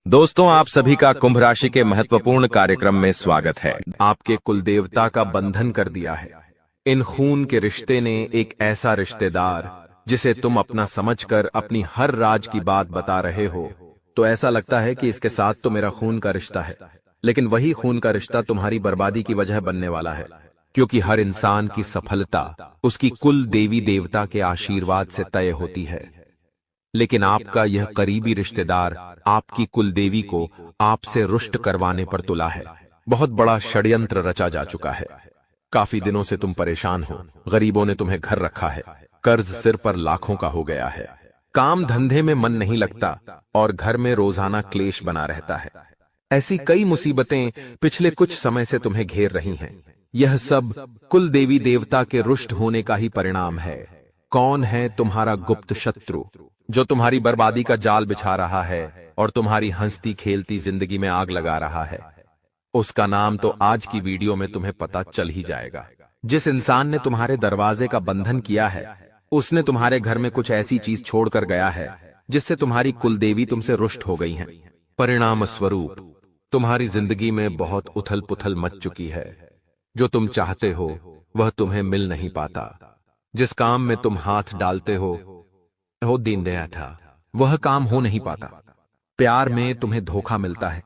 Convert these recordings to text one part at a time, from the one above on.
दोस्तों, आप सभी का कुंभ राशि के महत्वपूर्ण कार्यक्रम में स्वागत है। आपके कुल देवता का बंधन कर दिया है। इन खून के रिश्ते ने एक ऐसा रिश्तेदार जिसे तुम अपना समझकर अपनी हर राज की बात बता रहे हो, तो ऐसा लगता है कि इसके साथ तो मेरा खून का रिश्ता है, लेकिन वही खून का रिश्ता तुम्हारी बर्बादी की वजह बनने वाला है। क्योंकि हर इंसान की सफलता उसकी कुल देवी देवता के आशीर्वाद से तय होती है, लेकिन आपका यह करीबी रिश्तेदार आपकी कुल देवी को आपसे रुष्ट करवाने पर तुला है। बहुत बड़ा षड्यंत्र रचा जा चुका है। काफी दिनों से तुम परेशान हो, गरीबों ने तुम्हें घर रखा है, कर्ज सिर पर लाखों का हो गया है, काम धंधे में मन नहीं लगता और घर में रोजाना क्लेश बना रहता है। ऐसी कई मुसीबतें पिछले कुछ समय से तुम्हें घेर रही हैं। यह सब कुल देवी देवता के रुष्ट होने का ही परिणाम है। कौन है तुम्हारा गुप्त शत्रु जो तुम्हारी बर्बादी का जाल बिछा रहा है और तुम्हारी हंसती खेलती जिंदगी में आग लगा रहा है? उसका नाम तो आज की वीडियो में तुम्हें पता चल ही जाएगा। जिस इंसान ने तुम्हारे दरवाजे का बंधन किया है, उसने तुम्हारे घर में कुछ ऐसी चीज छोड़कर गया है जिससे तुम्हारी कुलदेवी तुमसे रुष्ट हो गई हैं। परिणाम स्वरूप तुम्हारी जिंदगी में बहुत उथल पुथल मच चुकी है। जो तुम चाहते हो वह तुम्हें मिल नहीं पाता। जिस काम में तुम हाथ डालते हो दिन दया था, वह काम हो नहीं पाता। प्यार में तुम्हें धोखा मिलता है,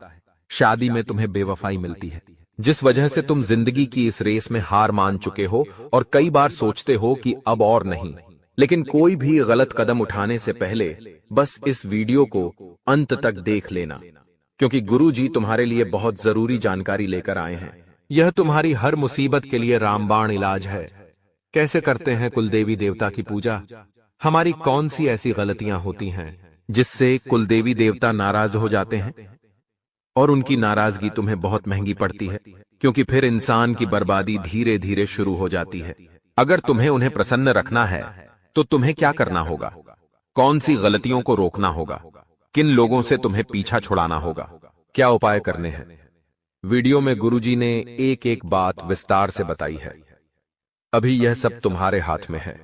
शादी में तुम्हें बेवफाई मिलती है, जिस वजह से तुम जिंदगी की इस रेस में हार मान चुके हो और कई बार सोचते हो कि अब और नहीं। लेकिन कोई भी गलत कदम उठाने से पहले बस इस वीडियो को अंत तक देख लेना, क्योंकि गुरु जी तुम्हारे लिए बहुत जरूरी जानकारी लेकर आए हैं। यह तुम्हारी हर मुसीबत के लिए रामबाण इलाज है। कैसे करते हैं कुलदेवी देवता की पूजा? हमारी कौन सी ऐसी गलतियां होती हैं जिससे कुलदेवी देवता नाराज हो जाते हैं और उनकी नाराजगी तुम्हें बहुत महंगी पड़ती है, क्योंकि फिर इंसान की बर्बादी धीरे धीरे शुरू हो जाती है। अगर तुम्हें उन्हें प्रसन्न रखना है तो तुम्हें क्या करना होगा? कौन सी गलतियों को रोकना होगा? किन लोगों से तुम्हें पीछा छुड़ाना होगा? क्या उपाय करने हैं? वीडियो में गुरुजी ने एक एक बात विस्तार से बताई है। अभी यह सब तुम्हारे हाथ में है।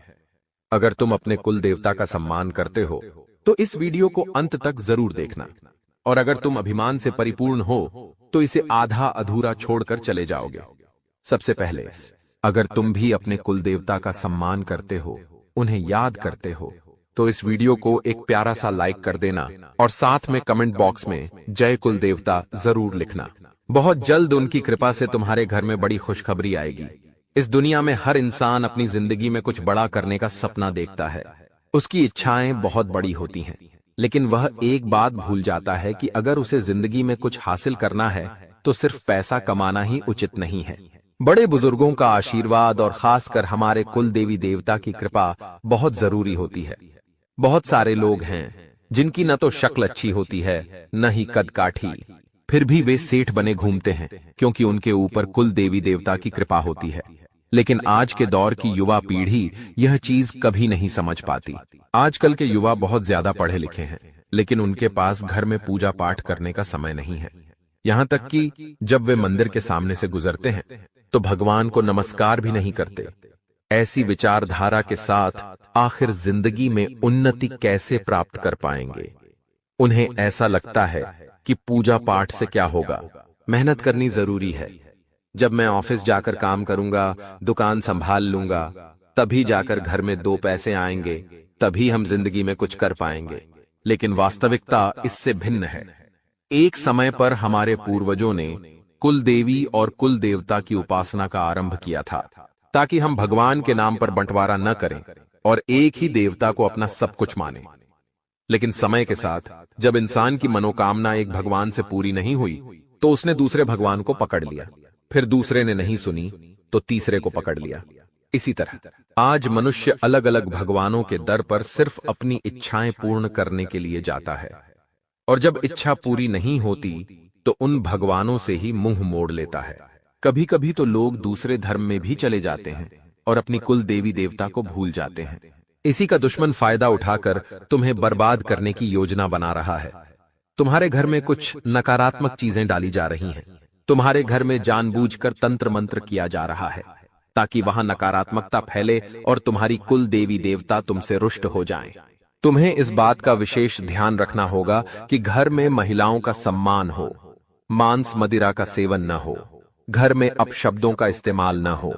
अगर तुम अपने कुल देवता का सम्मान करते हो तो इस वीडियो को अंत तक जरूर देखना, और अगर तुम अभिमान से परिपूर्ण हो तो इसे आधा अधूरा छोड़कर चले जाओगे। सबसे पहले, अगर तुम भी अपने कुल देवता का सम्मान करते हो, उन्हें याद करते हो, तो इस वीडियो को एक प्यारा सा लाइक कर देना और साथ में कमेंट बॉक्स में जय कुल देवता जरूर लिखना। बहुत जल्द उनकी कृपा से तुम्हारे घर में बड़ी खुशखबरी आएगी। इस दुनिया में हर इंसान अपनी जिंदगी में कुछ बड़ा करने का सपना देखता है। उसकी इच्छाएं बहुत बड़ी होती हैं, लेकिन वह एक बात भूल जाता है कि अगर उसे जिंदगी में कुछ हासिल करना है तो सिर्फ पैसा कमाना ही उचित नहीं है। बड़े बुजुर्गों का आशीर्वाद और खासकर हमारे कुल देवी देवता की कृपा बहुत जरूरी होती है। बहुत सारे लोग हैं जिनकी न तो शक्ल अच्छी होती है, न ही कद काठी, फिर भी वे सेठ बने घूमते हैं क्योंकि उनके ऊपर कुल देवी देवता की कृपा होती है। लेकिन आज के दौर की युवा पीढ़ी यह चीज कभी नहीं समझ पाती। आजकल के युवा बहुत ज्यादा पढ़े लिखे हैं, लेकिन उनके पास घर में पूजा पाठ करने का समय नहीं है। यहाँ तक कि जब वे मंदिर के सामने से गुजरते हैं तो भगवान को नमस्कार भी नहीं करते। ऐसी विचारधारा के साथ आखिर जिंदगी में उन्नति कैसे प्राप्त कर पाएंगे? उन्हें ऐसा लगता है कि पूजा पाठ से क्या होगा, मेहनत करनी जरूरी है। जब मैं ऑफिस जाकर काम करूंगा, दुकान संभाल लूंगा, तभी जाकर घर में दो पैसे आएंगे, तभी हम जिंदगी में कुछ कर पाएंगे। लेकिन वास्तविकता इससे भिन्न है। एक समय पर हमारे पूर्वजों ने कुल देवी और कुल देवता की उपासना का आरंभ किया था, ताकि हम भगवान के नाम पर बंटवारा न करें और एक ही देवता को अपना सब कुछ माने। लेकिन समय के साथ जब इंसान की मनोकामना एक भगवान से पूरी नहीं हुई तो उसने दूसरे भगवान को पकड़ लिया, फिर दूसरे ने नहीं सुनी तो तीसरे को पकड़ लिया। इसी तरह आज मनुष्य अलग अलग भगवानों के दर पर सिर्फ अपनी इच्छाएं पूर्ण करने के लिए जाता है, और जब इच्छा पूरी नहीं होती तो उन भगवानों से ही मुंह मोड़ लेता है। कभी कभी तो लोग दूसरे धर्म में भी चले जाते हैं और अपनी कुल देवी देवता को भूल जाते हैं। इसी का दुश्मन फायदा उठाकर तुम्हें बर्बाद करने की योजना बना रहा है। तुम्हारे घर में कुछ नकारात्मक चीजें डाली जा रही हैं। तुम्हारे घर में जानबूझकर तंत्र मंत्र किया जा रहा है ताकि वहां नकारात्मकता फैले और तुम्हारी कुल देवी देवता तुमसे रुष्ट हो जाएं। तुम्हें इस बात का विशेष ध्यान रखना होगा कि घर में महिलाओं का सम्मान हो, मांस मदिरा का सेवन न हो, घर में अपशब्दों का इस्तेमाल न हो,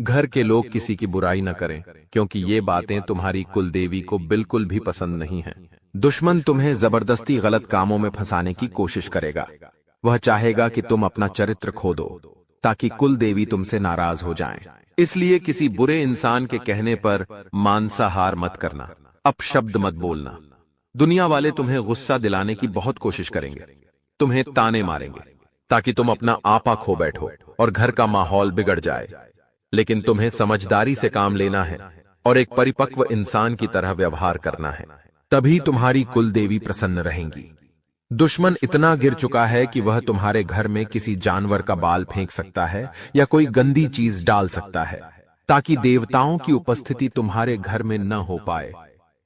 घर के लोग किसी की बुराई न करें, क्योंकि ये बातें तुम्हारी कुल देवी को बिल्कुल भी पसंद नहीं हैं। दुश्मन तुम्हें जबरदस्ती गलत कामों में फंसाने की कोशिश करेगा। वह चाहेगा कि तुम अपना चरित्र खो दो, ताकि कुल देवी तुमसे नाराज हो जाएं। इसलिए किसी बुरे इंसान के कहने पर मांसाहार मत करना, अपशब्द मत बोलना। दुनिया वाले तुम्हें गुस्सा दिलाने की बहुत कोशिश करेंगे, तुम्हें ताने मारेंगे, ताकि तुम अपना आपा खो बैठो और घर का माहौल बिगड़ जाए। लेकिन तुम्हें समझदारी से काम लेना है और एक परिपक्व इंसान की तरह व्यवहार करना है, तभी तुम्हारी कुल देवी प्रसन्न रहेंगी। दुश्मन इतना गिर चुका है कि वह तुम्हारे घर में किसी जानवर का बाल फेंक सकता है या कोई गंदी चीज डाल सकता है, ताकि देवताओं की उपस्थिति तुम्हारे घर में न हो पाए,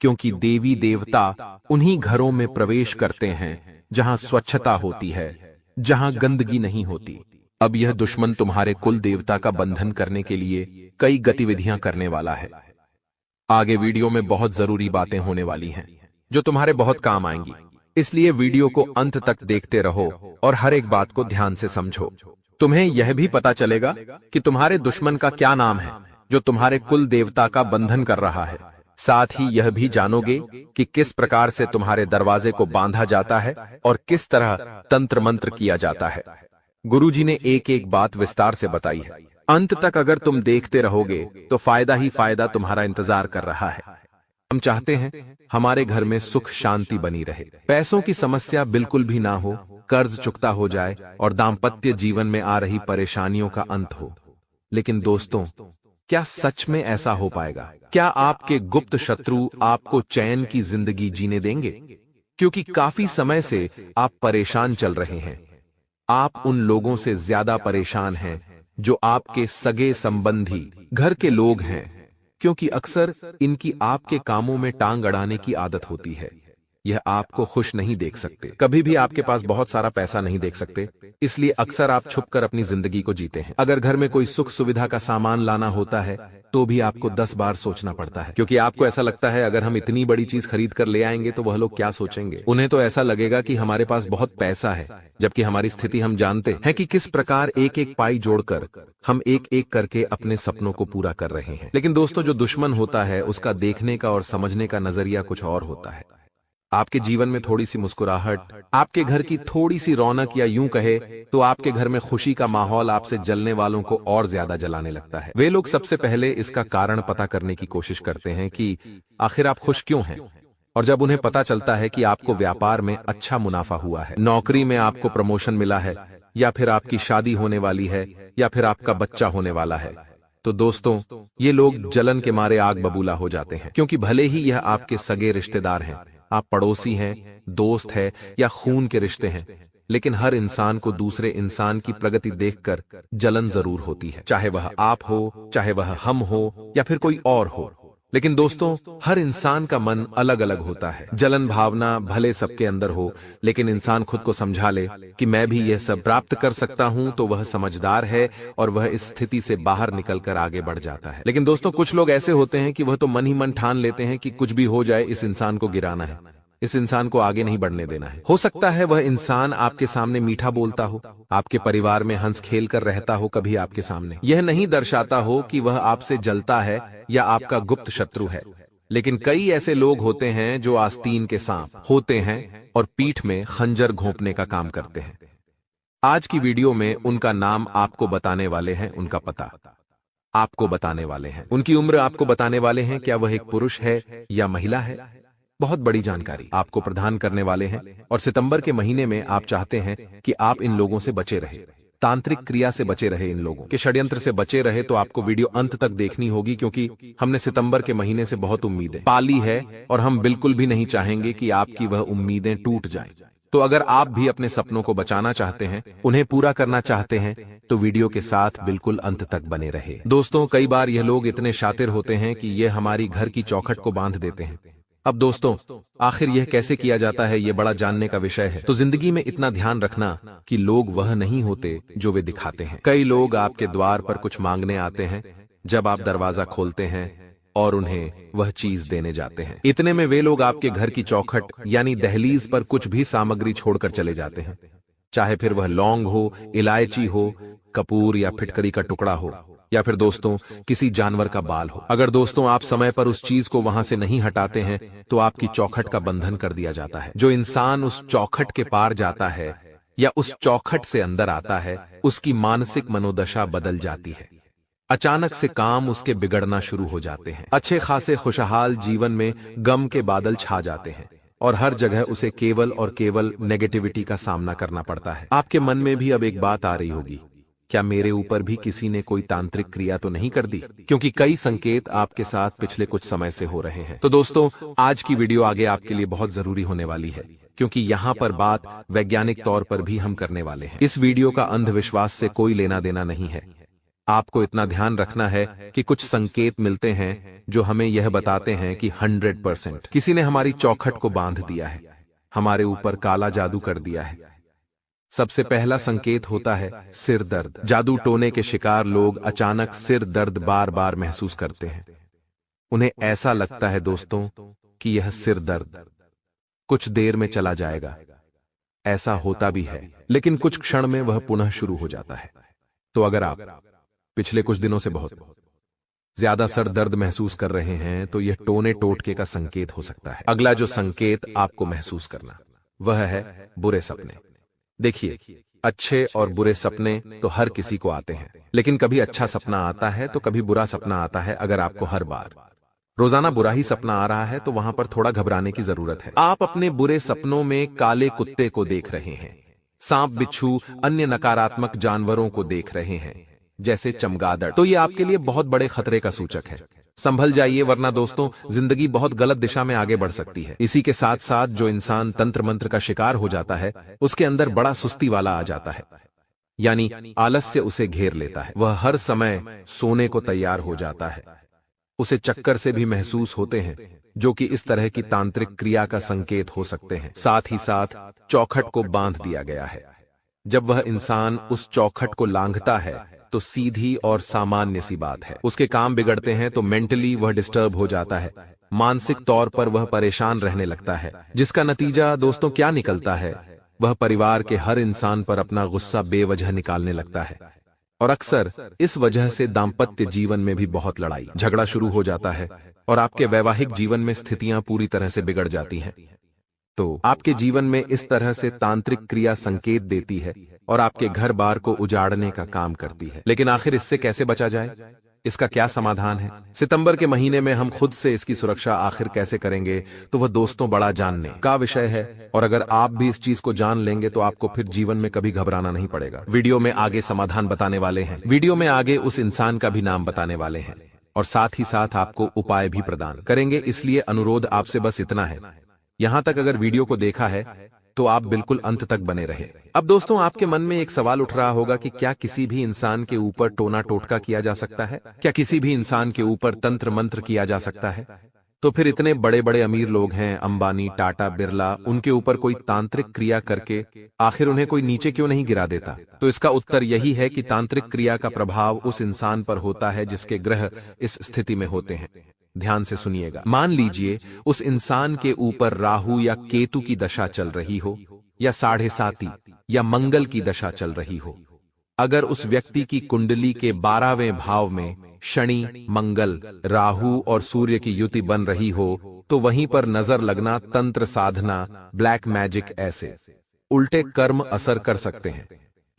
क्योंकि देवी देवता उन्हीं घरों में प्रवेश करते हैं जहां स्वच्छता होती है, जहां गंदगी नहीं होती। अब यह दुश्मन तुम्हारे कुल देवता का बंधन करने के लिए कई गतिविधियां करने वाला है। आगे वीडियो में बहुत जरूरी बातें होने वाली हैं, जो तुम्हारे बहुत काम आएंगी, इसलिए वीडियो को अंत तक देखते रहो और हर एक बात को ध्यान से समझो। तुम्हें यह भी पता चलेगा कि तुम्हारे दुश्मन का क्या नाम है, जो तुम्हारे कुल देवता का बंधन कर रहा है। साथ ही यह भी जानोगे कि किस प्रकार से तुम्हारे दरवाजे को बांधा जाता है और किस तरह तंत्र मंत्र किया जाता है। गुरुजी ने एक एक बात विस्तार से बताई है। अंत तक अगर तुम देखते रहोगे तो फायदा ही फायदा तुम्हारा इंतजार कर रहा है। हम चाहते हैं हमारे घर में सुख शांति बनी रहे, पैसों की समस्या बिल्कुल भी ना हो, कर्ज चुकता हो जाए और दाम्पत्य जीवन में आ रही परेशानियों का अंत हो। लेकिन दोस्तों, क्या सच में ऐसा हो पाएगा? क्या आपके गुप्त शत्रु आपको चैन की जिंदगी जीने देंगे? क्योंकि काफी समय से आप परेशान चल रहे हैं। आप उन लोगों से ज्यादा परेशान हैं जो आपके सगे संबंधी घर के लोग हैं, क्योंकि अक्सर इनकी आपके कामों में टांग अड़ाने की आदत होती है। यह आपको खुश नहीं देख सकते, कभी भी आपके पास बहुत सारा पैसा नहीं देख सकते, इसलिए अक्सर आप छुपकर अपनी जिंदगी को जीते हैं। अगर घर में कोई सुख सुविधा का सामान लाना होता है तो भी आपको 10 बार सोचना पड़ता है, क्योंकि आपको ऐसा लगता है अगर हम इतनी बड़ी चीज खरीद कर ले आएंगे तो वह लोग क्या सोचेंगे। उन्हें तो ऐसा लगेगा कि हमारे पास बहुत पैसा है, जबकि हमारी स्थिति हम जानते हैं कि किस प्रकार एक एक पाई जोड़कर हम एक एक करके अपने सपनों को पूरा कर रहे हैं। लेकिन दोस्तों, जो दुश्मन होता है उसका देखने का और समझने का नजरिया कुछ और होता है। आपके जीवन में थोड़ी सी मुस्कुराहट, आपके घर की थोड़ी सी रौनक, या यूं कहे तो आपके घर में खुशी का माहौल आपसे जलने वालों को और ज्यादा जलाने लगता है। वे लोग सबसे पहले इसका कारण पता करने की कोशिश करते हैं कि आखिर आप खुश क्यों हैं। और जब उन्हें पता चलता है कि आपको व्यापार में अच्छा मुनाफा हुआ है, नौकरी में आपको प्रमोशन मिला है, या फिर आपकी शादी होने वाली है, या फिर आपका बच्चा होने वाला है, तो दोस्तों, ये लोग जलन के मारे आग बबूला हो जाते हैं। क्योंकि भले ही यह आपके सगे रिश्तेदार हैं, आप पड़ोसी हैं, दोस्त हैं या खून के रिश्ते हैं, लेकिन हर इंसान को दूसरे इंसान की प्रगति देखकर जलन जरूर होती है, चाहे वह आप हो, चाहे वह हम हो, या फिर कोई और हो। लेकिन दोस्तों, हर इंसान का मन अलग अलग होता है। जलन भावना भले सबके अंदर हो, लेकिन इंसान खुद को समझा ले कि मैं भी यह सब प्राप्त कर सकता हूं, तो वह समझदार है और वह इस स्थिति से बाहर निकलकर आगे बढ़ जाता है। लेकिन दोस्तों, कुछ लोग ऐसे होते हैं कि वह तो मन ही मन ठान लेते हैं कि कुछ भी हो जाए, इस इंसान को गिराना है, इस इंसान को आगे नहीं बढ़ने देना है। हो सकता है वह इंसान आपके सामने मीठा बोलता हो, आपके परिवार में हंस खेल कर रहता हो, कभी आपके सामने यह नहीं दर्शाता हो कि वह आपसे जलता है या आपका गुप्त शत्रु है। लेकिन कई ऐसे लोग होते हैं जो आस्तीन के सांप होते हैं और पीठ में खंजर घोंपने का काम करते हैं। आज की वीडियो में उनका नाम आपको बताने वाले हैं, उनका पता आपको बताने वाले हैं, उनकी उम्र आपको बताने वाले हैं, क्या वह एक पुरुष है या महिला है। बहुत बड़ी जानकारी आपको प्रदान करने वाले हैं। और सितंबर के महीने में आप चाहते हैं कि आप इन लोगों से बचे रहे, तांत्रिक क्रिया से बचे रहे, इन लोगों के षड्यंत्र से बचे रहे, तो आपको वीडियो अंत तक देखनी होगी, क्योंकि हमने सितंबर के महीने से बहुत उम्मीदें पाली है और हम बिल्कुल भी नहीं चाहेंगे कि आपकी वह उम्मीदें टूट जाएं। तो अगर आप भी अपने सपनों को बचाना चाहते हैं, उन्हें पूरा करना चाहते हैं, तो वीडियो के साथ बिल्कुल अंत तक बने रहे। दोस्तों, कई बार यह लोग इतने शातिर होते हैं कि ये हमारी घर की चौखट को बांध देते हैं। अब दोस्तों, आखिर यह कैसे किया जाता है, यह बड़ा जानने का विषय है। तो जिंदगी में इतना ध्यान रखना कि लोग वह नहीं होते जो वे दिखाते हैं। कई लोग आपके द्वार पर कुछ मांगने आते हैं, जब आप दरवाजा खोलते हैं और उन्हें वह चीज देने जाते हैं। इतने में वे लोग आपके घर की चौखट यानी दहलीज पर कुछ भी सामग्री छोड़कर चले जाते हैं, चाहे फिर वह लौंग हो, इलायची हो, कपूर या फिटकरी का टुकड़ा हो, या फिर दोस्तों किसी जानवर का बाल हो। अगर दोस्तों आप समय पर उस चीज को वहां से नहीं हटाते हैं तो आपकी चौखट का बंधन कर दिया जाता है। जो इंसान उस चौखट के पार जाता है या उस चौखट से अंदर आता है, उसकी मानसिक मनोदशा बदल जाती है। अचानक से काम उसके बिगड़ना शुरू हो जाते हैं। अच्छे खासे खुशहाल जीवन में गम के बादल छा जाते हैं और हर जगह उसे केवल और केवल नेगेटिविटी का सामना करना पड़ता है। आपके मन में भी अब एक बात आ रही होगी, क्या मेरे ऊपर भी किसी ने कोई तांत्रिक क्रिया तो नहीं कर दी? क्योंकि कई संकेत आपके साथ पिछले कुछ समय से हो रहे हैं। तो दोस्तों आज की वीडियो आगे आपके लिए बहुत जरूरी होने वाली है, क्योंकि यहाँ पर बात वैज्ञानिक तौर पर भी हम करने वाले हैं। इस वीडियो का अंधविश्वास से कोई लेना देना नहीं है। आपको इतना ध्यान रखना है कि कुछ संकेत मिलते हैं जो हमें यह बताते हैं कि 100% किसी ने हमारी चौखट को बांध दिया है, हमारे ऊपर काला जादू कर दिया है। सबसे पहला संकेत होता है सिर दर्द। जादू टोने के शिकार लोग अचानक सिर दर्द बार बार महसूस करते हैं। उन्हें ऐसा लगता है दोस्तों कि यह सिर दर्द कुछ देर में चला जाएगा। ऐसा होता भी है, लेकिन कुछ क्षण में वह पुनः शुरू हो जाता है। तो अगर आप पिछले कुछ दिनों से बहुत ज्यादा सर दर्द महसूस कर रहे हैं तो यह टोने टोटके का संकेत हो सकता है। अगला जो संकेत आपको महसूस करना वह है बुरे सपने। देखिए, अच्छे और बुरे सपने तो हर किसी को आते हैं, लेकिन कभी अच्छा सपना आता है तो कभी बुरा सपना आता है। अगर आपको हर बार रोजाना बुरा ही सपना आ रहा है तो वहां पर थोड़ा घबराने की जरूरत है। आप अपने बुरे सपनों में काले कुत्ते को देख रहे हैं, सांप, बिच्छू, अन्य नकारात्मक जानवरों को देख रहे हैं जैसे चमगादड़, तो ये आपके लिए बहुत बड़े खतरे का सूचक है। संभल जाइए, वरना दोस्तों जिंदगी बहुत गलत दिशा में आगे बढ़ सकती है। इसी के साथ साथ जो इंसान तंत्र मंत्र का शिकार हो जाता है उसके अंदर बड़ा सुस्ती वाला आ जाता है, यानी आलस्य उसे घेर लेता है। वह हर समय सोने को तैयार हो जाता है। उसे चक्कर से भी महसूस होते हैं, जो कि इस तरह की तांत्रिक क्रिया का संकेत हो सकते हैं। साथ ही साथ चौखट को बांध दिया गया है। जब वह इंसान उस चौखट को लांघता है तो सीधी और सामान्य सी बात है, उसके काम बिगड़ते हैं। तो मेंटली वह डिस्टर्ब हो जाता है, मानसिक तौर पर वह परेशान रहने लगता है, जिसका नतीजा दोस्तों क्या निकलता है? वह परिवार के हर इंसान पर अपना गुस्सा बेवजह निकालने लगता है और अक्सर इस वजह से दाम्पत्य जीवन में भी बहुत लड़ाई झगड़ा शुरू हो जाता है और आपके वैवाहिक जीवन में स्थितियां पूरी तरह से बिगड़ जाती हैं। तो आपके जीवन में इस तरह से तांत्रिक क्रिया संकेत देती है और आपके घर बार को उजाड़ने का काम करती है। लेकिन आखिर इससे कैसे बचा जाए? इसका क्या समाधान है? सितंबर के महीने में हम खुद से इसकी सुरक्षा आखिर कैसे करेंगे, तो वह दोस्तों बड़ा जानने का विषय है। और अगर आप भी इस चीज को जान लेंगे तो आपको फिर जीवन में कभी घबराना नहीं पड़ेगा। वीडियो में आगे समाधान बताने वाले हैं, वीडियो में आगे उस इंसान का भी नाम बताने वाले हैं और साथ ही साथ आपको उपाय भी प्रदान करेंगे। इसलिए अनुरोध आपसे बस इतना है, यहां तक अगर वीडियो को देखा है तो आप बिल्कुल अंत तक बने रहे। अब दोस्तों आपके मन में एक सवाल उठ रहा होगा कि क्या किसी भी इंसान के ऊपर टोना टोटका किया जा सकता है? क्या किसी भी इंसान के ऊपर तंत्र मंत्र किया जा सकता है? तो फिर इतने बड़े बड़े अमीर लोग हैं, अंबानी, टाटा, बिरला, उनके ऊपर कोई तांत्रिक क्रिया करके आखिर उन्हें कोई नीचे क्यों नहीं गिरा देता? तो इसका उत्तर यही है कि तांत्रिक क्रिया का प्रभाव उस इंसान पर होता है जिसके ग्रह इस स्थिति में होते हैं। ध्यान से सुनिएगा। मान लीजिए उस इंसान के ऊपर राहु या केतु की दशा चल रही हो, या 7.5 या मंगल की दशा चल रही हो। अगर उस व्यक्ति की कुंडली के 12वें भाव में शनि, मंगल, राहु और सूर्य की युति बन रही हो तो वहीं पर नजर लगना, तंत्र साधना, ब्लैक मैजिक ऐसे उल्टे कर्म असर कर सकते हैं।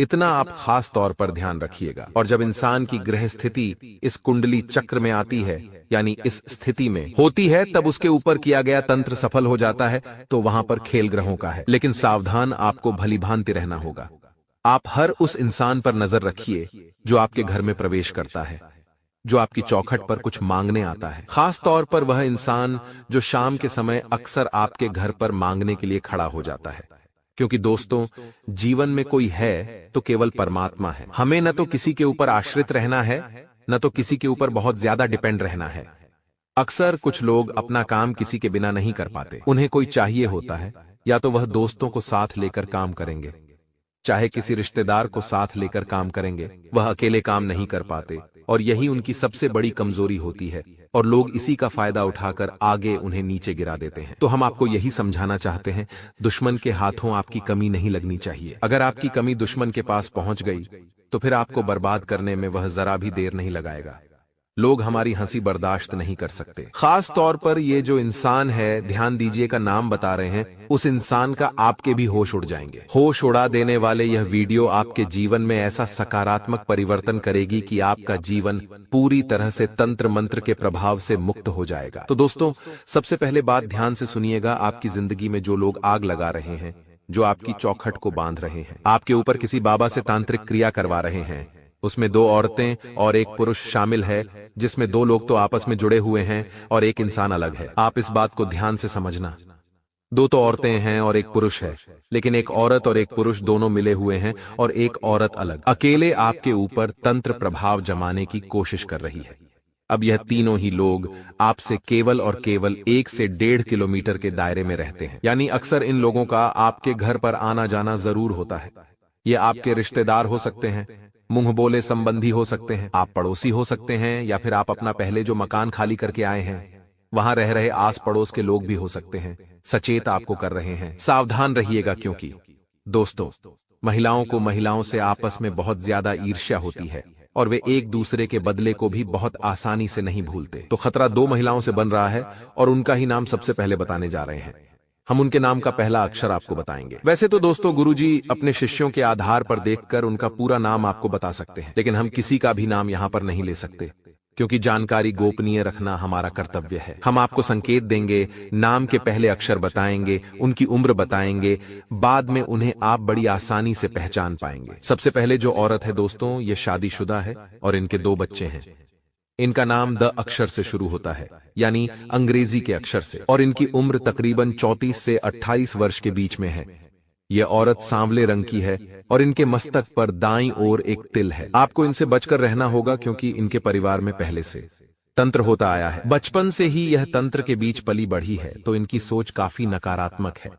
इतना आप खास तौर पर ध्यान रखिएगा। और जब इंसान की ग्रह स्थिति इस कुंडली चक्र में आती है, यानी इस स्थिति में होती है, तब उसके ऊपर किया गया तंत्र सफल हो जाता है। तो वहां पर खेल ग्रहों का है, लेकिन सावधान आपको भली भांति रहना होगा। आप हर उस इंसान पर नजर रखिए जो आपके घर में प्रवेश करता है, जो आपकी चौखट पर कुछ मांगने आता है। खास तौर पर वह इंसान जो शाम के समय अक्सर आपके घर पर मांगने के लिए खड़ा हो जाता है। क्योंकि दोस्तों जीवन में कोई है तो केवल परमात्मा है। हमें न तो किसी के ऊपर आश्रित रहना है, न तो किसी के ऊपर बहुत ज्यादा डिपेंड रहना है। अक्सर कुछ लोग अपना काम किसी के बिना नहीं कर पाते। उन्हें कोई चाहिए होता है, या तो वह दोस्तों को साथ लेकर काम करेंगे, चाहे किसी रिश्तेदार को साथ लेकर काम करेंगे। वह अकेले काम नहीं कर पाते और यही उनकी सबसे बड़ी कमजोरी होती है। और लोग इसी का फायदा उठाकर आगे उन्हें नीचे गिरा देते हैं। तो हम आपको यही समझाना चाहते हैं, दुश्मन के हाथों आपकी कमी नहीं लगनी चाहिए। अगर आपकी कमी दुश्मन के पास पहुंच गई तो फिर आपको बर्बाद करने में वह जरा भी देर नहीं लगाएगा। लोग हमारी हंसी बर्दाश्त नहीं कर सकते। खास तौर पर ये जो इंसान है, ध्यान दीजिए का नाम बता रहे हैं, उस इंसान का आपके भी होश उड़ जाएंगे। होश उड़ा देने वाले यह वीडियो आपके जीवन में ऐसा सकारात्मक परिवर्तन करेगी कि आपका जीवन पूरी तरह से तंत्र मंत्र के प्रभाव से मुक्त हो जाएगा। तो दोस्तों, सबसे पहले बात ध्यान से सुनिएगा। आपकी जिंदगी में जो लोग आग लगा रहे हैं, जो आपकी चौखट को बांध रहे हैं, आपके ऊपर किसी बाबा से तांत्रिक क्रिया करवा रहे हैं, उसमें 2 औरतें और 1 पुरुष शामिल है, जिसमें 2 लोग तो आपस में जुड़े हुए हैं और 1 इंसान अलग है। आप इस बात को ध्यान से समझना। 2 तो औरतें हैं और 1 पुरुष है, लेकिन 1 औरत और 1 पुरुष दोनों मिले हुए हैं और 1 औरत अलग, अकेले आपके ऊपर तंत्र प्रभाव जमाने की कोशिश कर रही है। अब यह तीनों ही लोग आपसे केवल और केवल 1 से 1.5 किलोमीटर के दायरे में रहते हैं। यानी अक्सर इन लोगों का आपके घर पर आना जाना जरूर होता है। ये आपके रिश्तेदार हो सकते हैं, मुंह बोले संबंधी हो सकते हैं, आप पड़ोसी हो सकते हैं, या फिर आप अपना पहले जो मकान खाली करके आए हैं वहां रह रहे आस पड़ोस के लोग भी हो सकते हैं। सचेत आपको कर रहे हैं। सावधान रहिएगा, क्योंकि दोस्तों, महिलाओं को महिलाओं से आपस में बहुत ज्यादा ईर्ष्या होती है और वे एक दूसरे के बदले को भी बहुत आसानी से नहीं भूलते। तो खतरा 2 महिलाओं से बन रहा है और उनका ही नाम सबसे पहले बताने जा रहे हैं। हम उनके नाम का पहला अक्षर आपको बताएंगे। वैसे तो दोस्तों, गुरुजी अपने शिष्यों के आधार पर देखकर उनका पूरा नाम आपको बता सकते हैं, लेकिन हम किसी का भी नाम यहाँ पर नहीं ले सकते, क्योंकि जानकारी गोपनीय रखना हमारा कर्तव्य है। हम आपको संकेत देंगे, नाम के पहले अक्षर बताएंगे, उनकी उम्र बताएंगे, बाद में उन्हें आप बड़ी आसानी से पहचान पाएंगे। सबसे पहले जो औरत है दोस्तों, ये शादीशुदा है और इनके 2 बच्चे हैं। इनका नाम द अक्षर से शुरू होता है, यानी अंग्रेजी के अक्षर से, और इनकी उम्र तकरीबन 34 से 28 वर्ष के बीच में है। यह औरत सांवले रंग की है और इनके मस्तक पर दाईं ओर एक तिल है। आपको इनसे बचकर रहना होगा, क्योंकि इनके परिवार में पहले से तंत्र होता आया है। बचपन से ही यह तंत्र के बीच पली बढ़ी है, तो इनकी सोच काफी नकारात्मक है।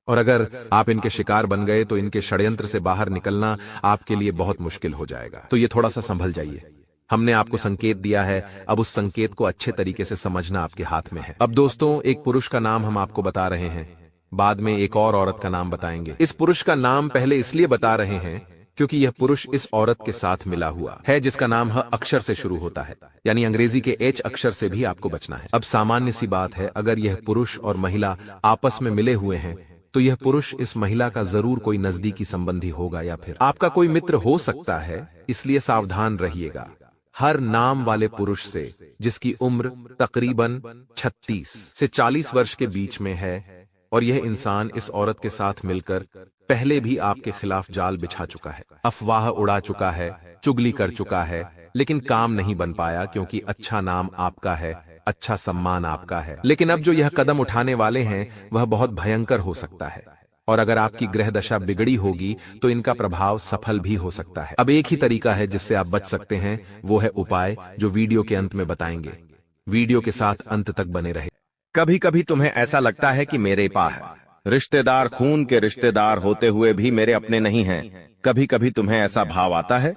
और अगर आप इनके शिकार बन गए तो इनके षड्यंत्र से बाहर निकलना आपके लिए बहुत मुश्किल हो जाएगा। तो ये थोड़ा सा संभल जाइए। हमने आपको संकेत दिया है, अब उस संकेत को अच्छे तरीके से समझना आपके हाथ में है। अब दोस्तों, 1 पुरुष का नाम हम आपको बता रहे हैं, बाद में 1 और औरत का नाम बताएंगे। इस पुरुष का नाम पहले इसलिए बता रहे हैं क्योंकि यह पुरुष इस औरत के साथ मिला हुआ है, जिसका नाम ह अक्षर से शुरू होता है, यानी अंग्रेजी के H अक्षर से भी आपको बचना है। अब सामान्य सी बात है, अगर यह पुरुष और महिला आपस में मिले हुए हैं तो यह पुरुष इस महिला का जरूर कोई नजदीकी संबंधी होगा या फिर आपका कोई मित्र हो सकता है। इसलिए सावधान रहिएगा। हर नाम वाले पुरुष से जिसकी उम्र तकरीबन 36 से 40 वर्ष के बीच में है और यह इंसान इस औरत के साथ मिलकर पहले भी आपके खिलाफ जाल बिछा चुका है, अफवाह उड़ा चुका है, चुगली कर चुका है, लेकिन काम नहीं बन पाया, क्योंकि अच्छा नाम आपका है, अच्छा सम्मान आपका है। लेकिन अब जो यह कदम उठाने वाले हैं वह बहुत भयंकर हो सकता है, और अगर आपकी ग्रह दशा बिगड़ी होगी तो इनका प्रभाव सफल भी हो सकता है। अब एक ही तरीका है जिससे आप बच सकते हैं, वो है उपाय, जो वीडियो के अंत में बताएंगे। वीडियो के साथ अंत तक बने रहे। कभी कभी तुम्हें ऐसा लगता है कि मेरे पास रिश्तेदार खून के रिश्तेदार होते हुए भी मेरे अपने नहीं हैं। कभी कभी तुम्हें ऐसा भाव आता है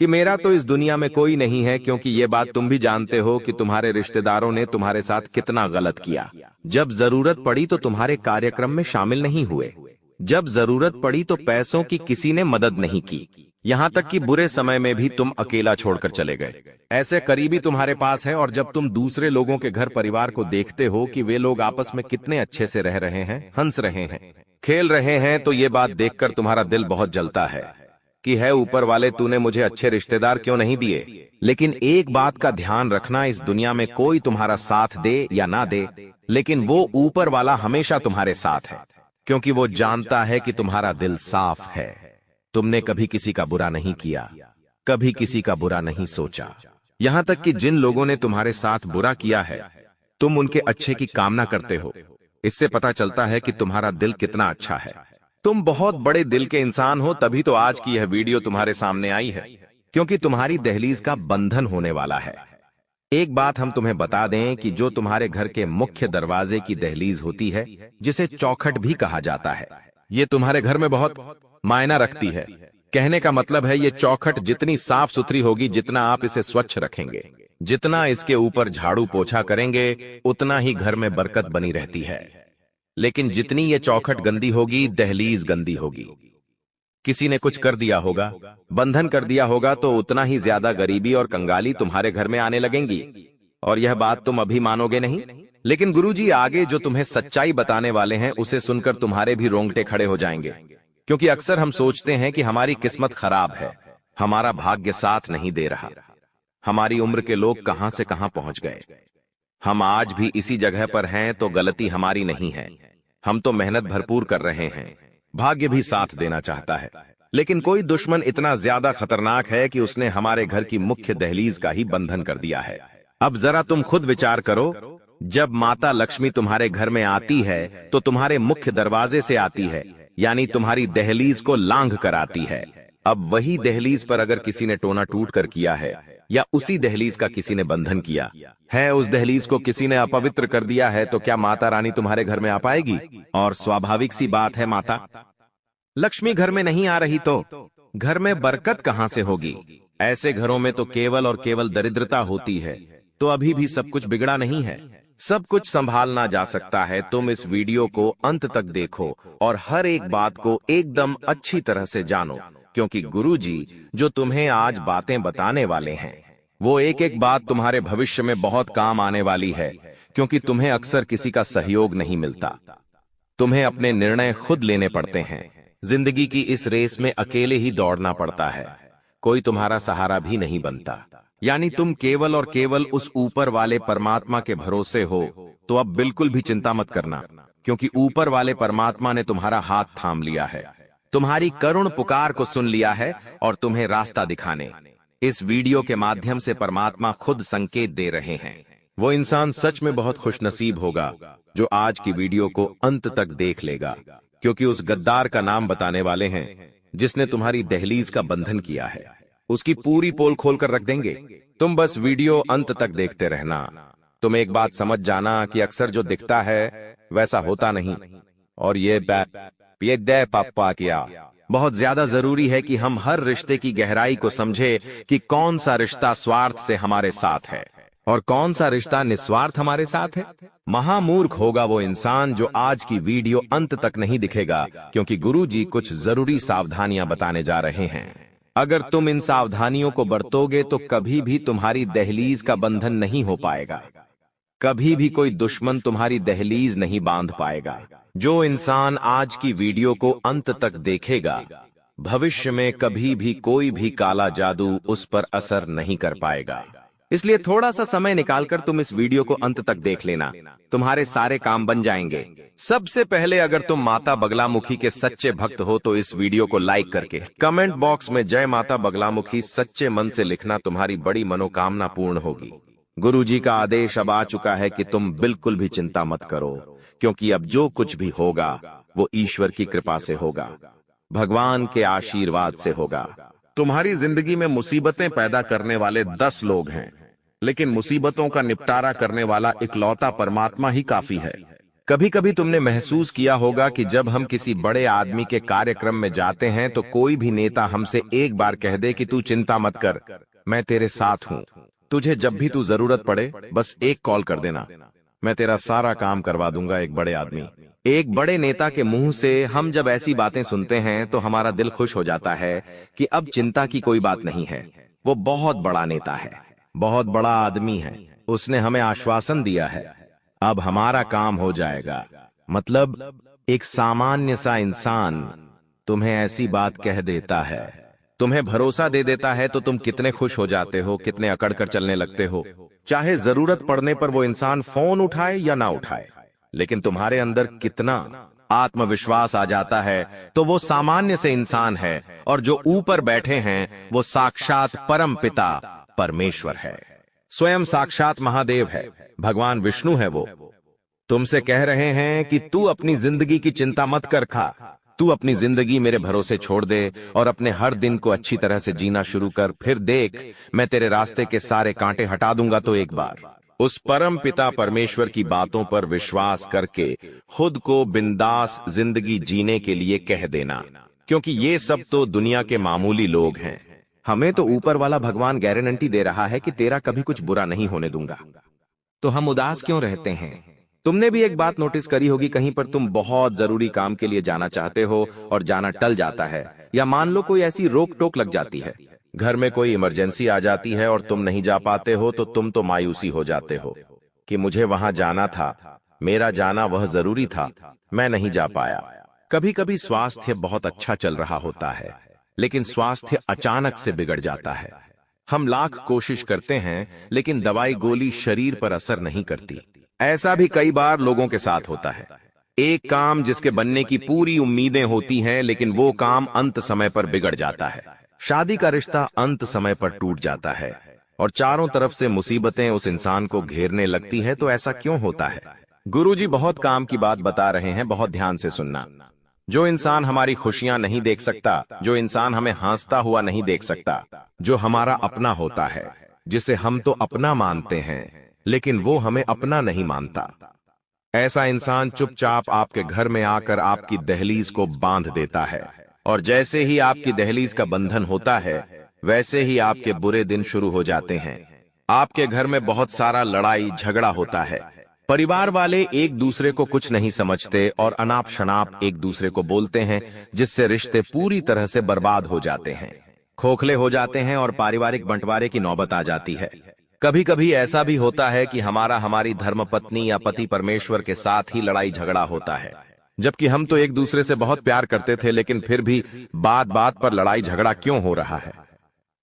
कि मेरा तो इस दुनिया में कोई नहीं है, क्योंकि ये बात तुम भी जानते हो कि तुम्हारे रिश्तेदारों ने तुम्हारे साथ कितना गलत किया। जब जरूरत पड़ी तो तुम्हारे कार्यक्रम में शामिल नहीं हुए, जब जरूरत पड़ी तो पैसों की किसी ने मदद नहीं की, यहाँ तक कि बुरे समय में भी तुम अकेला छोड़कर चले गए। ऐसे करीबी तुम्हारे पास है, और जब तुम दूसरे लोगों के घर परिवार को देखते हो कि वे लोग आपस में कितने अच्छे से रह रहे हैं, हंस रहे हैं, खेल रहे हैं, तो ये बात देखकर तुम्हारा दिल बहुत जलता है कि है ऊपर वाले, तूने मुझे अच्छे रिश्तेदार क्यों नहीं दिए। लेकिन एक बात का ध्यान रखना, इस दुनिया में कोई तुम्हारा साथ दे या ना दे, लेकिन वो ऊपर वाला हमेशा तुम्हारे साथ है, क्योंकि वो जानता है कि तुम्हारा दिल साफ है। तुमने कभी किसी का बुरा नहीं किया, कभी किसी का बुरा नहीं सोचा। यहां तक कि जिन लोगों ने तुम्हारे साथ बुरा किया है, तुम उनके अच्छे की कामना करते हो। इससे पता चलता है कि तुम्हारा दिल कितना अच्छा है। तुम बहुत बड़े दिल के इंसान हो, तभी तो आज की यह वीडियो तुम्हारे सामने आई है, क्योंकि तुम्हारी दहलीज का बंधन होने वाला है। एक बात हम तुम्हें बता दें कि जो तुम्हारे घर के मुख्य दरवाजे की दहलीज होती है, जिसे चौखट भी कहा जाता है, ये तुम्हारे घर में बहुत मायना रखती है। कहने का मतलब है, ये चौखट जितनी साफ सुथरी होगी, जितना आप इसे स्वच्छ रखेंगे, जितना इसके ऊपर झाड़ू पोछा करेंगे उतना ही घर में बरकत बनी रहती है। लेकिन जितनी ये चौखट गंदी होगी, दहलीज गंदी होगी। किसी ने कुछ कर दिया होगा, बंधन कर दिया होगा, तो उतना ही ज्यादा गरीबी और कंगाली तुम्हारे घर में आने लगेंगी। और यह बात तुम अभी मानोगे नहीं, लेकिन गुरुजी आगे जो तुम्हें सच्चाई बताने वाले हैं उसे सुनकर तुम्हारे भी रोंगटे खड़े हो जाएंगे। क्योंकि अक्सर हम सोचते हैं कि हमारी किस्मत खराब है, हमारा भाग्य साथ नहीं दे रहा, हमारी उम्र के लोग कहां से कहां पहुंच गए, हम आज भी इसी जगह पर हैं तो गलती हमारी नहीं है। हम तो मेहनत भरपूर कर रहे हैं, भाग्य भी साथ देना चाहता है। लेकिन कोई दुश्मन इतना ज्यादा खतरनाक है कि उसने हमारे घर की मुख्य दहलीज का ही बंधन कर दिया है। अब जरा तुम खुद विचार करो, जब माता लक्ष्मी तुम्हारे घर में आती है तो तुम्हारे मुख्य दरवाजे से आती है, यानी तुम्हारी दहलीज को लांघ कर आती है। अब वही दहलीज पर अगर किसी ने टोना टूट कर किया है, या उसी दहलीज का किसी ने बंधन किया है, उस दहलीज को किसी ने अपवित्र कर दिया है, तो क्या माता रानी तुम्हारे घर में आ पाएगी? और स्वाभाविक सी बात है, माता लक्ष्मी घर में नहीं आ रही तो घर में बरकत कहां से होगी? ऐसे घरों में तो केवल और केवल दरिद्रता होती है। तो अभी भी सब कुछ बिगड़ा नहीं है, सब कुछ संभालना जा सकता है। तुम इस वीडियो को अंत तक देखो और हर एक बात को एकदम अच्छी तरह से जानो, क्योंकि गुरुजी जो तुम्हें आज बातें बताने वाले हैं वो एक एक बात तुम्हारे भविष्य में बहुत काम आने वाली है। क्योंकि तुम्हें अक्सर किसी का सहयोग नहीं मिलता, तुम्हें अपने निर्णय खुद लेने पड़ते हैं। जिंदगी की इस रेस में अकेले ही दौड़ना पड़ता है, कोई तुम्हारा सहारा भी नहीं बनता। यानी तुम केवल और केवल उस ऊपर वाले परमात्मा के भरोसे हो। तो अब बिल्कुल भी चिंता मत करना, क्योंकि ऊपर वाले परमात्मा ने तुम्हारा हाथ थाम लिया है, तुम्हारी करुण पुकार को सुन लिया है और तुम्हें रास्ता दिखाने इस वीडियो के माध्यम से परमात्मा खुद संकेत दे रहे हैं। वो इंसान सच में बहुत खुशनसीब होगा जो आज की वीडियो को अंत तक देख लेगा, क्योंकि उस गद्दार का नाम बताने वाले हैं जिसने तुम्हारी दहलीज का बंधन किया है। उसकी पूरी पोल खोल कर रख देंगे। तुम बस वीडियो अंत तक देखते रहना। तुम एक बात समझ जाना कि अक्सर जो दिखता है वैसा होता नहीं, और ये दे पापा किया बहुत ज्यादा जरूरी है कि हम हर रिश्ते की गहराई को समझे कि कौन सा रिश्ता स्वार्थ से हमारे साथ है और कौन सा रिश्ता निस्वार्थ हमारे साथ है। महामूर्ख होगा वो इंसान जो आज की वीडियो अंत तक नहीं दिखेगा, क्योंकि गुरुजी कुछ जरूरी सावधानियां बताने जा रहे हैं। अगर तुम इन सावधानियों को बरतोगे तो कभी भी तुम्हारी दहलीज का बंधन नहीं हो पाएगा, कभी भी कोई दुश्मन तुम्हारी दहलीज नहीं बांध पाएगा। जो इंसान आज की वीडियो को अंत तक देखेगा, भविष्य में कभी भी कोई भी काला जादू उस पर असर नहीं कर पाएगा। इसलिए थोड़ा सा समय निकालकर तुम इस वीडियो को अंत तक देख लेना, तुम्हारे सारे काम बन जाएंगे। सबसे पहले अगर तुम माता बगलामुखी के सच्चे भक्त हो तो इस वीडियो को लाइक करके कमेंट बॉक्स में जय माता बगलामुखी सच्चे मन से लिखना, तुम्हारी बड़ी मनोकामना पूर्ण होगी। गुरुजी का आदेश अब आ चुका है कि तुम बिल्कुल भी चिंता मत करो, क्योंकि अब जो कुछ भी होगा वो ईश्वर की कृपा से होगा, भगवान के आशीर्वाद से होगा। तुम्हारी जिंदगी में मुसीबतें पैदा करने वाले 10 लोग हैं, लेकिन मुसीबतों का निपटारा करने वाला इकलौता परमात्मा ही काफी है। कभी कभी तुमने महसूस किया होगा कि जब हम किसी बड़े आदमी के कार्यक्रम में जाते हैं तो कोई भी नेता हमसे एक बार कह दे कि तू चिंता मत कर, मैं तेरे साथ हूं, तुझे जब भी तू जरूरत पड़े बस एक कॉल कर देना, मैं तेरा सारा काम करवा दूंगा। एक बड़े आदमी, एक बड़े नेता के मुंह से हम जब ऐसी बातें सुनते हैं तो हमारा दिल खुश हो जाता है कि अब चिंता की कोई बात नहीं है। वो बहुत बड़ा नेता है, बहुत बड़ा आदमी है, उसने हमें आश्वासन दिया है, अब हमारा काम हो जाएगा। मतलब एक सामान्य सा इंसान तुम्हें ऐसी बात कह देता है, तुम्हें भरोसा दे देता है, तो तुम कितने खुश हो जाते हो, कितने अकड़ कर चलने लगते हो। चाहे जरूरत पड़ने पर वो इंसान फोन उठाए या ना उठाए, लेकिन तुम्हारे अंदर कितना आत्मविश्वास आ जाता है। तो वो सामान्य से इंसान है, और जो ऊपर बैठे हैं वो साक्षात परम पिता परमेश्वर है, स्वयं साक्षात महादेव है, भगवान विष्णु है। वो तुमसे कह रहे हैं कि तू अपनी जिंदगी की चिंता मत कर, खा, तू अपनी जिंदगी मेरे भरोसे छोड़ दे और अपने हर दिन को अच्छी तरह से जीना शुरू कर, फिर देख मैं तेरे रास्ते के सारे कांटे हटा दूंगा। तो एक बार उस परम पिता परमेश्वर की बातों पर विश्वास करके खुद को बिंदास जिंदगी जीने के लिए कह देना, क्योंकि ये सब तो दुनिया के मामूली लोग हैं, हमें तो ऊपर वाला भगवान गारंटी दे रहा है कि तेरा कभी कुछ बुरा नहीं होने दूंगा, तो हम उदास क्यों रहते हैं? तुमने भी एक बात नोटिस करी होगी, कहीं पर तुम बहुत जरूरी काम के लिए जाना चाहते हो और जाना टल जाता है, या मान लो कोई ऐसी रोक टोक लग जाती है, घर में कोई इमरजेंसी आ जाती है और तुम नहीं जा पाते हो, तो तुम तो मायूसी हो जाते हो कि मुझे वहां जाना था, मेरा जाना वह जरूरी था, मैं नहीं जा पाया। कभी कभी स्वास्थ्य बहुत अच्छा चल रहा होता है, लेकिन स्वास्थ्य अचानक से बिगड़ जाता है। हम लाख कोशिश करते हैं, लेकिन दवाई गोली शरीर पर असर नहीं करती। ऐसा भी कई बार लोगों के साथ होता है। एक काम जिसके बनने की पूरी उम्मीदें होती हैं, लेकिन वो काम अंत समय पर बिगड़ जाता है। शादी का रिश्ता अंत समय पर टूट जाता है और चारों तरफ से मुसीबतें उस इंसान को घेरने लगती हैं। तो ऐसा क्यों होता है? गुरुजी बहुत काम की बात बता रहे हैं, बहुत ध्यान से सुनना। जो इंसान हमारी खुशियां नहीं देख सकता, जो इंसान हमें हंसता हुआ नहीं देख सकता, जो हमारा अपना होता है, जिसे हम तो अपना मानते हैं लेकिन वो हमें अपना नहीं मानता, ऐसा इंसान चुपचाप आपके घर में आकर आपकी दहलीज को बांध देता है। और जैसे ही आपकी दहलीज का बंधन होता है, वैसे ही आपके बुरे दिन शुरू हो जाते हैं। आपके घर में बहुत सारा लड़ाई झगड़ा होता है। परिवार वाले एक दूसरे को कुछ नहीं समझते और अनाप शनाप एक दूसरे को बोलते हैं, जिससे रिश्ते पूरी तरह से बर्बाद हो जाते हैं, खोखले हो जाते हैं और पारिवारिक बंटवारे की नौबत आ जाती है। कभी कभी ऐसा भी होता है कि हमारी धर्मपत्नी या पति परमेश्वर के साथ ही लड़ाई झगड़ा होता है, जबकि हम तो एक दूसरे से बहुत प्यार करते थे, लेकिन फिर भी बात बात पर लड़ाई झगड़ा क्यों हो रहा है?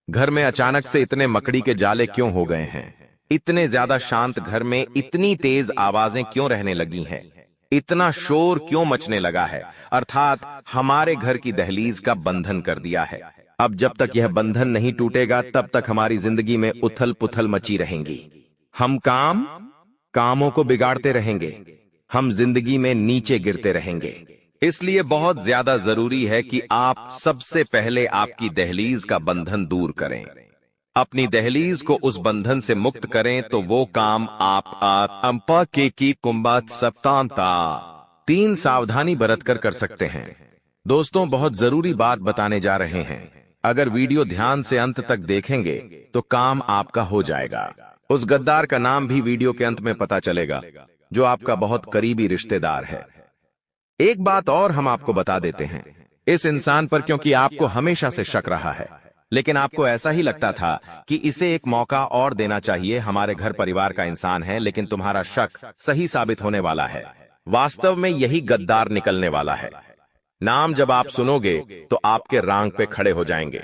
घर में अचानक से इतने मकड़ी के जाले क्यों हो गए हैं? इतने ज्यादा शांत घर में इतनी तेज आवाजें क्यों रहने लगी हैं? इतना शोर क्यों मचने लगा है? अर्थात हमारे घर की दहलीज का बंधन कर दिया है। अब जब तक यह बंधन नहीं टूटेगा, तब तक हमारी जिंदगी में उथल पुथल मची रहेंगी। हम कामों को बिगाड़ते रहेंगे, हम जिंदगी में नीचे गिरते रहेंगे। इसलिए बहुत ज्यादा जरूरी है कि आप सबसे पहले आपकी दहलीज का बंधन दूर करें, अपनी दहलीज को उस बंधन से मुक्त करें। तो वो काम आप अंपा के की कुंभत सप्तांता 3 सावधानी बरतकर कर सकते हैं। दोस्तों, बहुत जरूरी बात बताने जा रहे हैं। अगर वीडियो ध्यान से अंत तक देखेंगे तो काम आपका हो जाएगा। उस गद्दार का नाम भी वीडियो के अंत में पता चलेगा, जो आपका बहुत करीबी रिश्तेदार है। एक बात और हम आपको बता देते हैं, इस इंसान पर क्योंकि आपको हमेशा से शक रहा है, लेकिन आपको ऐसा ही लगता था कि इसे एक मौका और देना चाहिए, हमारे घर परिवार का इंसान है, लेकिन तुम्हारा शक सही साबित होने वाला है। वास्तव में यही गद्दार निकलने वाला है। नाम जब आप सुनोगे तो आपके रांग पे खड़े हो जाएंगे।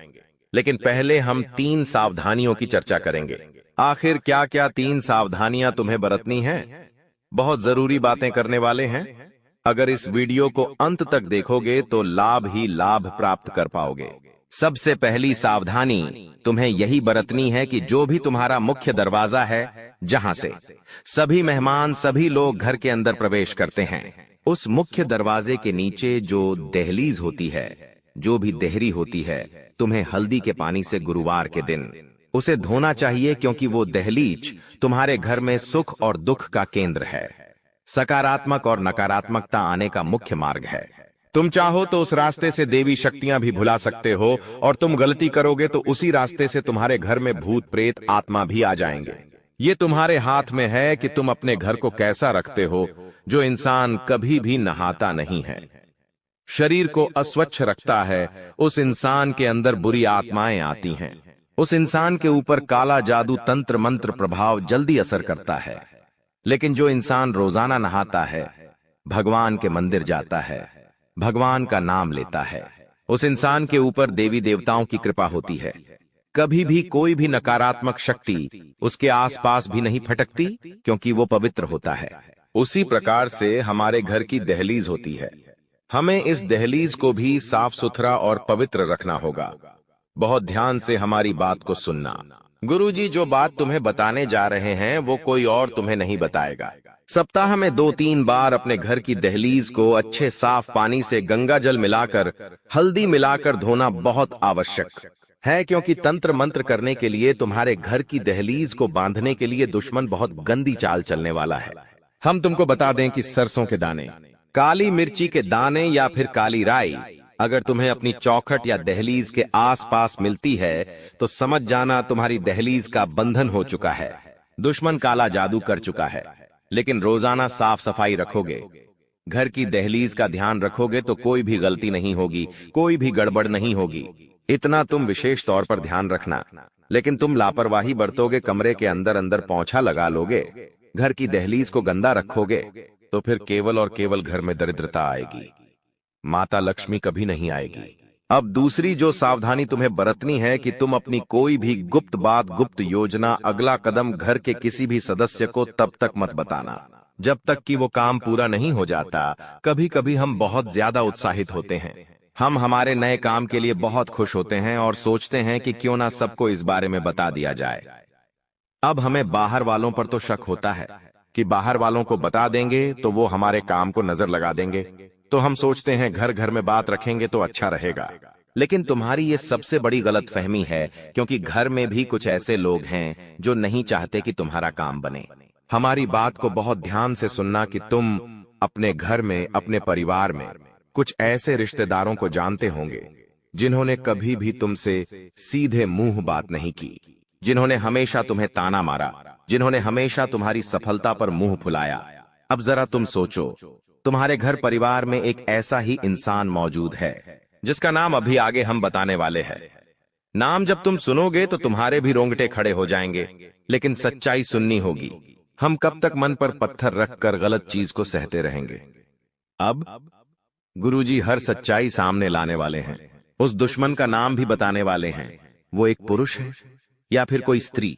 लेकिन पहले हम 3 सावधानियों की चर्चा करेंगे। आखिर क्या क्या 3 सावधानियां तुम्हें बरतनी हैं? बहुत जरूरी बातें करने वाले हैं। अगर इस वीडियो को अंत तक देखोगे तो लाभ ही लाभ प्राप्त कर पाओगे। सबसे पहली सावधानी तुम्हें यही बरतनी है कि जो भी तुम्हारा मुख्य दरवाजा है, जहां से सभी मेहमान, सभी लोग घर के अंदर प्रवेश करते हैं, उस मुख्य दरवाजे के नीचे जो दहलीज होती है, जो भी देहरी होती है, तुम्हें हल्दी के पानी से गुरुवार के दिन उसे धोना चाहिए, क्योंकि वो दहलीज तुम्हारे घर में सुख और दुख का केंद्र है, सकारात्मक और नकारात्मकता आने का मुख्य मार्ग है। तुम चाहो तो उस रास्ते से देवी शक्तियां भी भुला सकते हो, और तुम गलती करोगे तो उसी रास्ते से तुम्हारे घर में भूत प्रेत आत्मा भी आ जाएंगे। ये तुम्हारे हाथ में है कि तुम अपने घर को कैसा रखते हो। जो इंसान कभी भी नहाता नहीं है, शरीर को अस्वच्छ रखता है, उस इंसान के अंदर बुरी आत्माएं आती हैं। उस इंसान के ऊपर काला जादू, तंत्र मंत्र प्रभाव जल्दी असर करता है। लेकिन जो इंसान रोजाना नहाता है, भगवान के मंदिर जाता है, भगवान का नाम लेता है, उस इंसान के ऊपर देवी देवताओं की कृपा होती है। कभी भी कोई भी नकारात्मक शक्ति उसके आसपास भी नहीं फटकती, क्योंकि वो पवित्र होता है। उसी प्रकार से हमारे घर की दहलीज होती है। हमें इस दहलीज को भी साफ सुथरा और पवित्र रखना होगा। बहुत ध्यान से हमारी बात को सुनना। गुरुजी जो बात तुम्हें बताने जा रहे हैं वो कोई और तुम्हें नहीं बताएगा। सप्ताह में 2-3 बार अपने घर की दहलीज को अच्छे साफ पानी से गंगा जल मिलाकर, हल्दी मिलाकर धोना बहुत आवश्यक है, क्योंकि तंत्र मंत्र करने के लिए तुम्हारे घर की दहलीज को बांधने के लिए दुश्मन बहुत गंदी चाल चलने वाला है। हम तुमको बता दें कि सरसों के दाने, काली मिर्ची के दाने या फिर काली राई अगर तुम्हें अपनी चौखट या दहलीज के आसपास मिलती है तो समझ जाना तुम्हारी दहलीज का बंधन हो चुका है। दुश्मन काला जादू कर चुका है। लेकिन रोजाना साफ सफाई रखोगे, घर की दहलीज का ध्यान रखोगे तो कोई भी गलती नहीं होगी, कोई भी गड़बड़ नहीं होगी। इतना तुम विशेष तौर पर ध्यान रखना। लेकिन तुम लापरवाही बरतोगे, कमरे के अंदर अंदर पोंछा लगा लोगे, घर की दहलीज को गंदा रखोगे, तो फिर केवल और केवल घर में दरिद्रता आएगी, माता लक्ष्मी कभी नहीं आएगी। अब दूसरी जो सावधानी तुम्हें बरतनी है कि तुम अपनी कोई भी गुप्त बात, गुप्त योजना, अगला कदम घर के किसी भी सदस्य को तब तक मत बताना जब तक कि वो काम पूरा नहीं हो जाता। कभी कभी हम बहुत ज्यादा उत्साहित होते हैं, हम हमारे नए काम के लिए बहुत खुश होते हैं और सोचते हैं कि क्यों ना सबको इस बारे में बता दिया जाए। अब हमें बाहर वालों पर तो शक होता है कि बाहर वालों को बता देंगे तो वो हमारे काम को नजर लगा देंगे, तो हम सोचते हैं घर घर में बात रखेंगे तो अच्छा रहेगा। लेकिन तुम्हारी ये सबसे बड़ी गलतफहमी है, क्योंकि घर में भी कुछ ऐसे लोग हैं जो नहीं चाहते कि तुम्हारा काम बने। हमारी बात को बहुत ध्यान से सुनना कि तुम अपने घर में, अपने परिवार में कुछ ऐसे रिश्तेदारों को जानते होंगे जिन्होंने कभी भी तुमसे सीधे मुंह बात नहीं की, जिन्होंने हमेशा तुम्हें ताना मारा, जिन्होंने हमेशा तुम्हारी सफलता पर मुंह फुलाया। अब जरा तुम सोचो, तुम्हारे घर परिवार में एक ऐसा ही इंसान मौजूद है जिसका नाम अभी आगे हम बताने वाले हैं। नाम जब तुम सुनोगे तो तुम्हारे भी रोंगटे खड़े हो जाएंगे, लेकिन सच्चाई सुननी होगी। हम कब तक मन पर पत्थर रखकर गलत चीज को सहते रहेंगे? अब गुरुजी हर सच्चाई सामने लाने वाले हैं। उस दुश्मन का नाम भी बताने वाले हैं। वो एक पुरुष है या फिर कोई स्त्री,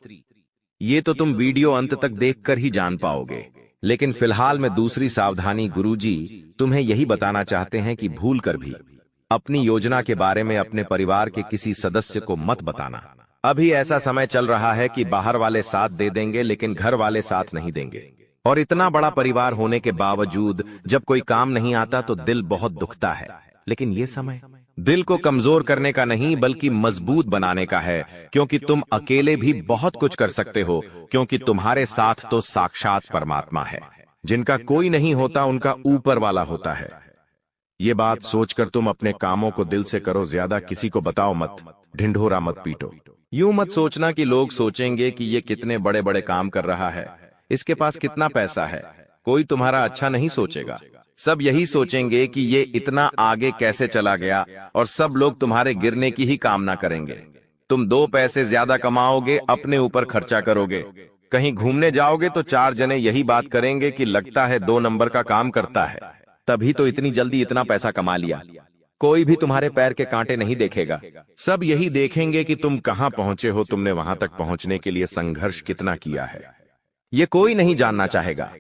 ये तो तुम वीडियो अंत तक देखकर ही जान पाओगे। लेकिन फिलहाल में दूसरी सावधानी गुरुजी तुम्हें यही बताना चाहते हैं कि भूल कर भी अपनी योजना के बारे में अपने परिवार के किसी सदस्य को मत बताना। अभी ऐसा समय चल रहा है कि बाहर वाले साथ दे देंगे लेकिन घर वाले साथ नहीं देंगे। और इतना बड़ा परिवार होने के बावजूद जब कोई काम नहीं आता तो दिल बहुत दुखता है। लेकिन ये समय दिल को कमजोर करने का नहीं बल्कि मजबूत बनाने का है, क्योंकि तुम अकेले भी बहुत कुछ कर सकते हो, क्योंकि तुम्हारे साथ तो साक्षात परमात्मा है। जिनका कोई नहीं होता उनका ऊपर वाला होता है। ये बात सोचकर तुम अपने कामों को दिल से करो, ज्यादा किसी को बताओ मत, ढिंढोरा मत पीटो। यूं मत सोचना कि लोग सोचेंगे कि ये कितने बड़े बड़े काम कर रहा है, इसके पास कितना पैसा है। कोई तुम्हारा अच्छा नहीं सोचेगा, सब यही सोचेंगे कि ये इतना आगे कैसे चला गया, और सब लोग तुम्हारे गिरने की ही कामना करेंगे। तुम 2 पैसे ज्यादा कमाओगे, अपने ऊपर खर्चा करोगे, कहीं घूमने जाओगे तो 4 जने यही बात करेंगे कि लगता है 2 नंबर का काम करता है, तभी तो इतनी जल्दी इतना पैसा कमा लिया। कोई भी तुम्हारे पैर के कांटे नहीं देखेगा, सब यही देखेंगे कि तुम कहां पहुंचे हो, तुमने वहां तक पहुंचने के लिए संघर्ष कितना किया है। ये कोई नहीं जानना चाहेगा,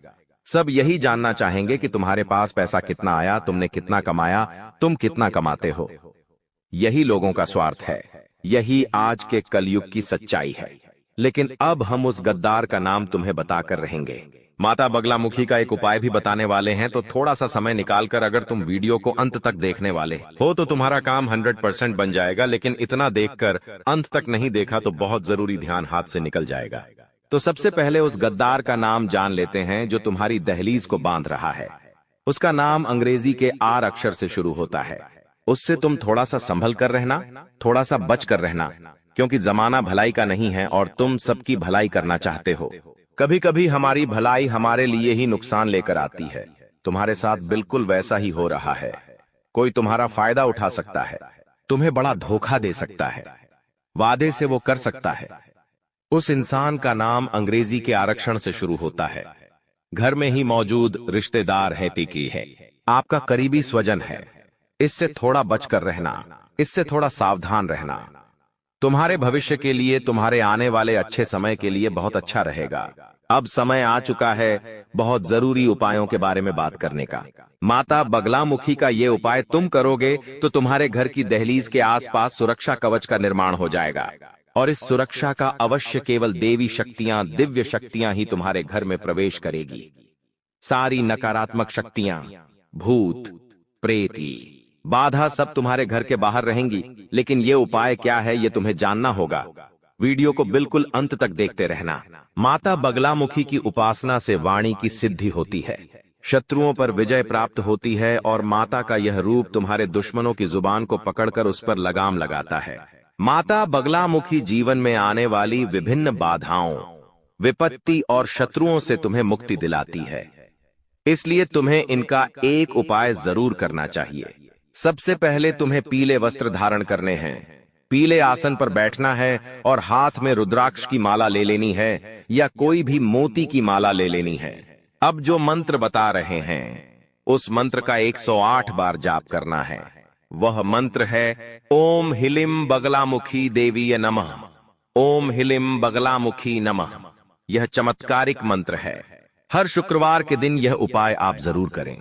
सब यही जानना चाहेंगे कि तुम्हारे पास पैसा कितना आया, तुमने कितना कमाया, तुम कितना कमाते हो। यही लोगों का स्वार्थ है, यही आज के कलयुग की सच्चाई है। लेकिन अब हम उस गद्दार का नाम तुम्हें बताकर रहेंगे। माता बगलामुखी का एक उपाय भी बताने वाले हैं, तो थोड़ा सा समय निकालकर अगर तुम वीडियो को अंत तक देखने वाले हो तो तुम्हारा काम 100% बन जाएगा। लेकिन इतना देखकर अंत तक नहीं देखा तो बहुत जरूरी ध्यान हाथ से निकल जाएगा। तो सबसे पहले उस गद्दार का नाम जान लेते हैं जो तुम्हारी दहलीज को बांध रहा है। उसका नाम अंग्रेजी के आर अक्षर से शुरू होता है। उससे तुम थोड़ा सा संभल कर रहना, थोड़ा सा बच कर रहना, क्योंकि जमाना भलाई का नहीं है और तुम सबकी भलाई करना चाहते हो। कभी कभी हमारी भलाई हमारे लिए ही नुकसान लेकर आती है। तुम्हारे साथ बिल्कुल वैसा ही हो रहा है। कोई तुम्हारा फायदा उठा सकता है, तुम्हें बड़ा धोखा दे सकता है, वादे से वो कर सकता है। उस इंसान का नाम अंग्रेजी के आरक्षण से शुरू होता है। घर में ही मौजूद रिश्तेदार है, टिकी है, आपका करीबी स्वजन है। इससे थोड़ा बचकर रहना, इससे थोड़ा सावधान रहना। तुम्हारे भविष्य के लिए, तुम्हारे आने वाले अच्छे समय के लिए बहुत अच्छा रहेगा। अब समय आ चुका है बहुत जरूरी उपायों के बारे में बात करने का। माता बगलामुखी का ये उपाय तुम करोगे तो तुम्हारे घर की दहलीज के आसपास सुरक्षा कवच का निर्माण हो जाएगा, और इस सुरक्षा का अवश्य केवल देवी शक्तियां, दिव्य शक्तियां ही तुम्हारे घर में प्रवेश करेगी। सारी नकारात्मक शक्तियां, भूत, प्रेती, बाधा सब तुम्हारे घर के बाहर रहेंगी। लेकिन ये उपाय क्या है ये तुम्हें जानना होगा। वीडियो को बिल्कुल अंत तक देखते रहना। माता बगलामुखी की उपासना से वाणी की सिद्धि होती है। शत्रुओं पर विजय प्राप्त होती है और माता का यह रूप तुम्हारे दुश्मनों की जुबान को पकड़कर उस पर लगाम लगाता है। माता बगलामुखी जीवन में आने वाली विभिन्न बाधाओं, विपत्ति और शत्रुओं से तुम्हें मुक्ति दिलाती है। इसलिए तुम्हें इनका एक उपाय जरूर करना चाहिए। सबसे पहले तुम्हें पीले वस्त्र धारण करने हैं, पीले आसन पर बैठना है और हाथ में रुद्राक्ष की माला ले लेनी है या कोई भी मोती की माला ले लेनी है। अब जो मंत्र बता रहे हैं उस मंत्र का 108 बार जाप करना है। वह मंत्र है ओम हिलिम बगलामुखी देवीय नमः, ओम हिलिम बगलामुखी नमः। यह चमत्कारिक मंत्र है। हर शुक्रवार के दिन यह उपाय आप जरूर करें।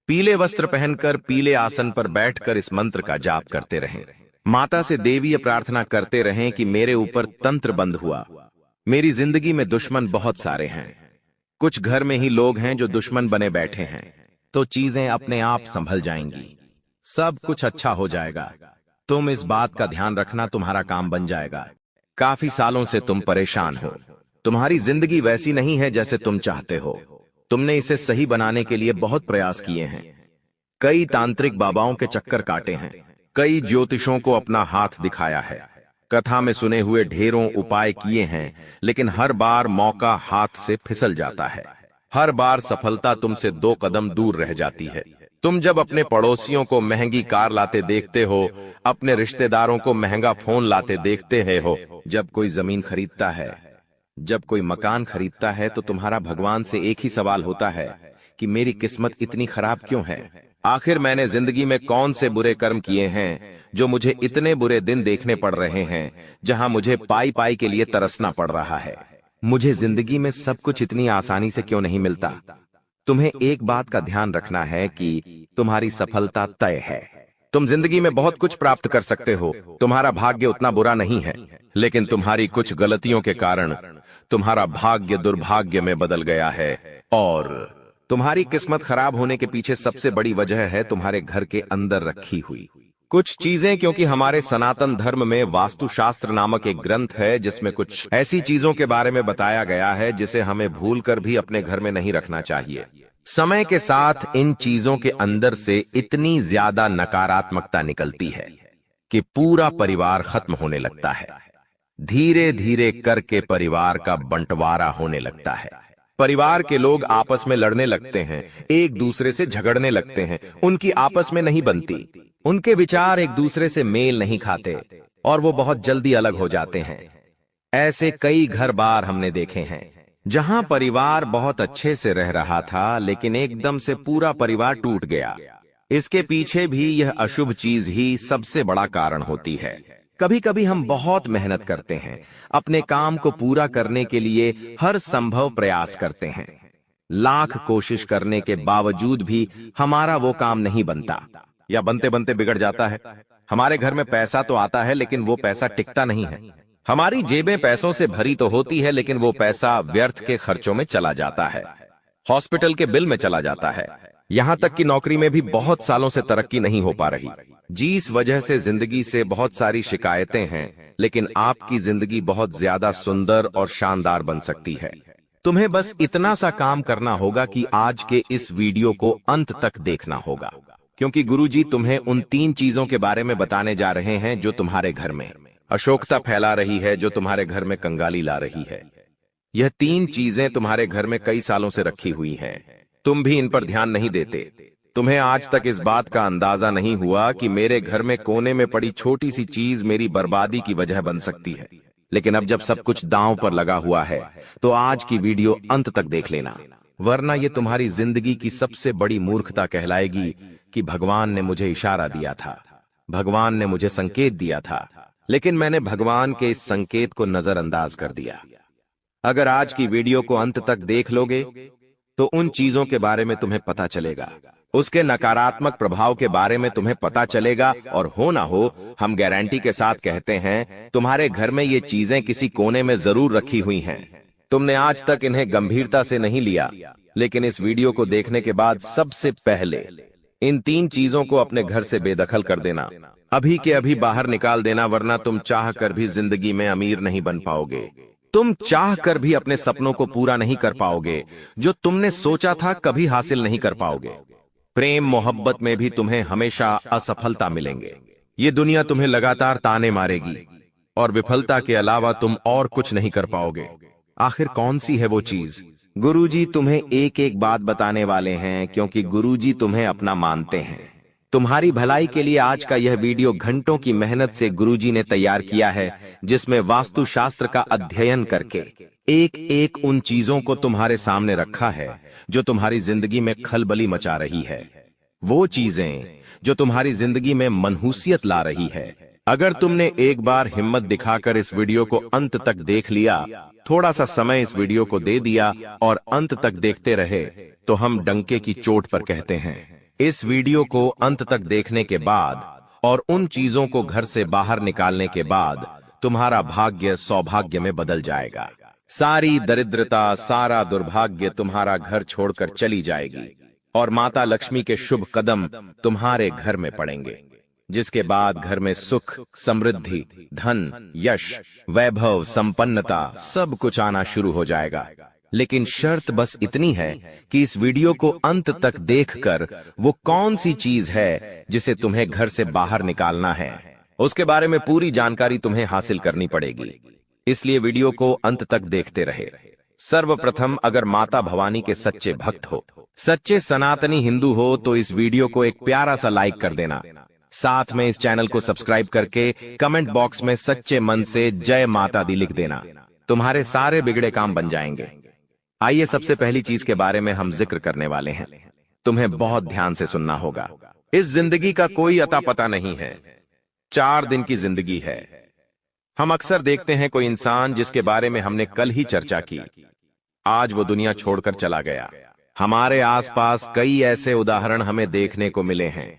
पीले वस्त्र पहनकर पीले आसन पर बैठकर इस मंत्र का जाप करते रहें। माता से देवीय प्रार्थना करते रहें कि मेरे ऊपर तंत्र बंद हुआ, मेरी जिंदगी में दुश्मन बहुत सारे हैं, कुछ घर में ही लोग हैं जो दुश्मन बने बैठे हैं, तो चीजें अपने आप संभल जाएंगी, सब कुछ अच्छा हो जाएगा। तुम इस बात का ध्यान रखना, तुम्हारा काम बन जाएगा। काफी सालों से तुम परेशान हो, तुम्हारी जिंदगी वैसी नहीं है जैसे तुम चाहते हो। तुमने इसे सही बनाने के लिए बहुत प्रयास किए हैं, कई तांत्रिक बाबाओं के चक्कर काटे हैं, कई ज्योतिषों को अपना हाथ दिखाया है, कथा में सुने हुए ढेरों उपाय किए हैं, लेकिन हर बार मौका हाथ से फिसल जाता है। हर बार सफलता तुमसे 2 कदम दूर रह जाती है। तुम जब अपने पड़ोसियों को महंगी कार लाते देखते हो, अपने रिश्तेदारों को महंगा फोन लाते देखते हो, जब कोई जमीन खरीदता है, जब कोई मकान खरीदता है, तो तुम्हारा भगवान से एक ही सवाल होता है कि मेरी किस्मत इतनी खराब क्यों है? आखिर मैंने जिंदगी में कौन से बुरे कर्म किए हैं जो मुझे इतने बुरे दिन देखने पड़ रहे हैं, जहां मुझे पाई पाई के लिए तरसना पड़ रहा है? मुझे जिंदगी में सब कुछ इतनी आसानी से क्यों नहीं मिलता? तुम्हें एक बात का ध्यान रखना है कि तुम्हारी सफलता तय है। तुम जिंदगी में बहुत कुछ प्राप्त कर सकते हो, तुम्हारा भाग्य उतना बुरा नहीं है, लेकिन तुम्हारी कुछ गलतियों के कारण तुम्हारा भाग्य दुर्भाग्य में बदल गया है। और तुम्हारी किस्मत खराब होने के पीछे सबसे बड़ी वजह है तुम्हारे घर के अंदर रखी हुई कुछ चीजें। क्योंकि हमारे सनातन धर्म में वास्तुशास्त्र नामक एक ग्रंथ है जिसमें कुछ ऐसी चीजों के बारे में बताया गया है जिसे हमें भूलकर भी अपने घर में नहीं रखना चाहिए। समय के साथ इन चीजों के अंदर से इतनी ज्यादा नकारात्मकता निकलती है कि पूरा परिवार खत्म होने लगता है। धीरे धीरे करके परिवार का बंटवारा होने लगता है। परिवार के लोग आपस में लड़ने लगते हैं, एक दूसरे से झगड़ने लगते हैं, उनकी आपस में नहीं बनती, उनके विचार एक दूसरे से मेल नहीं खाते और वो बहुत जल्दी अलग हो जाते हैं। ऐसे कई घर बार हमने देखे हैं जहां परिवार बहुत अच्छे से रह रहा था, लेकिन एकदम से पूरा परिवार टूट गया। इसके पीछे भी यह अशुभ चीज ही सबसे बड़ा कारण होती है। कभी कभी हम बहुत मेहनत करते हैं, अपने काम को पूरा करने के लिए हर संभव प्रयास करते हैं, लाख कोशिश करने के बावजूद भी हमारा वो काम नहीं बनता या बनते बनते बिगड़ जाता है। हमारे घर में पैसा तो आता है लेकिन वो पैसा टिकता नहीं है। हमारी जेबें पैसों से भरी तो होती है लेकिन वो पैसा व्यर्थ के खर्चों में चला जाता है, हॉस्पिटल के बिल में चला जाता है, यहां तक कि नौकरी में भी बहुत सालों से तरक्की नहीं हो पा रही। जिस वजह से जिंदगी से बहुत सारी शिकायतें हैं, लेकिन आपकी जिंदगी बहुत ज्यादा सुंदर और शानदार बन सकती है। तुम्हें बस इतना सा काम करना होगा कि आज के इस वीडियो को अंत तक देखना होगा, क्योंकि गुरुजी तुम्हें उन 3 चीजों के बारे में बताने जा रहे हैं जो तुम्हारे घर में अशोकता फैला रही है, जो तुम्हारे घर में कंगाली ला रही है। यह 3 चीजें तुम्हारे घर में कई सालों से रखी हुई हैं, तुम भी इन पर ध्यान नहीं देते। तुम्हें आज तक इस बात का अंदाजा नहीं हुआ कि मेरे घर में कोने में पड़ी छोटी सी चीज मेरी बर्बादी की वजह बन सकती है। लेकिन अब जब सब कुछ दांव पर लगा हुआ है तो आज की वीडियो अंत तक देख लेना, वरना ये तुम्हारी जिंदगी की सबसे बड़ी मूर्खता कहलाएगी कि भगवान ने मुझे इशारा दिया था, भगवान ने मुझे संकेत दिया था, लेकिन मैंने भगवान के इस संकेत को नजरअंदाज कर दिया। अगर आज की वीडियो को अंत तक देख लोगे तो उन चीजों के बारे में तुम्हें पता चलेगा, उसके नकारात्मक प्रभाव के बारे में तुम्हें पता चलेगा, और हो ना हो हम गारंटी के साथ कहते हैं तुम्हारे घर में ये चीजें किसी कोने में जरूर रखी हुई हैं। तुमने आज तक इन्हें गंभीरता से नहीं लिया, लेकिन इस वीडियो को देखने के बाद सबसे पहले इन 3 चीजों को अपने घर से बेदखल कर देना, अभी के अभी बाहर निकाल देना, वरना तुम चाह कर भी जिंदगी में अमीर नहीं बन पाओगे। तुम चाह कर भी अपने सपनों को पूरा नहीं कर पाओगे, जो तुमने सोचा था कभी हासिल नहीं कर पाओगे। प्रेम मोहब्बत में भी तुम्हें हमेशा असफलता मिलेंगे। ये दुनिया तुम्हें लगातार ताने मारेगी और विफलता के अलावा तुम और कुछ नहीं कर पाओगे। आखिर कौन सी है वो चीज? गुरुजी तुम्हें एक एक बात बताने वाले हैं, क्योंकि गुरुजी तुम्हें अपना मानते हैं। तुम्हारी भलाई के लिए आज का यह वीडियो घंटों की मेहनत से गुरुजी ने तैयार किया है, जिसमें वास्तुशास्त्र का अध्ययन करके एक एक उन चीजों को तुम्हारे सामने रखा है जो तुम्हारी जिंदगी में खलबली मचा रही है, वो चीजें जो तुम्हारी जिंदगी में मनहूसियत ला रही है। अगर तुमने एक बार हिम्मत दिखाकर इस वीडियो को अंत तक देख लिया, थोड़ा सा समय इस वीडियो को दे दिया और अंत तक देखते रहे, तो हम डंके की चोट पर कहते हैं। इस वीडियो को अंत तक देखने के बाद और उन चीजों को घर से बाहर निकालने के बाद तुम्हारा भाग्य सौभाग्य में बदल जाएगा। सारी दरिद्रता, सारा दुर्भाग्य तुम्हारा घर छोड़कर चली जाएगी और माता लक्ष्मी के शुभ कदम तुम्हारे घर में पड़ेंगे, जिसके बाद घर में सुख, समृद्धि, धन, यश, वैभव, संपन्नता सब कुछ आना शुरू हो जाएगा। लेकिन शर्त बस इतनी है कि इस वीडियो को अंत तक देखकर वो कौन सी चीज है जिसे तुम्हें घर से बाहर निकालना है, उसके बारे में पूरी जानकारी तुम्हें हासिल करनी पड़ेगी। इसलिए वीडियो को अंत तक देखते रहे। सर्वप्रथम, अगर माता भवानी के सच्चे भक्त हो, सच्चे सनातनी हिंदू हो, तो इस वीडियो को एक प्यारा सा लाइक कर देना। साथ में इस चैनल को सब्सक्राइब करके कमेंट बॉक्स में सच्चे मन से जय माता दी लिख देना। तुम्हारे सारे बिगड़े काम बन जाएंगे। आइए, सबसे पहली चीज के बारे में हम जिक्र करने वाले हैं। तुम्हें बहुत ध्यान से सुनना होगा। इस जिंदगी का कोई अता पता नहीं है। 4 दिन की जिंदगी है। हम अक्सर देखते हैं कोई इंसान जिसके बारे में हमने कल ही चर्चा की, आज वो दुनिया छोड़कर चला गया। हमारे आसपास कई ऐसे उदाहरण हमें देखने को मिले हैं।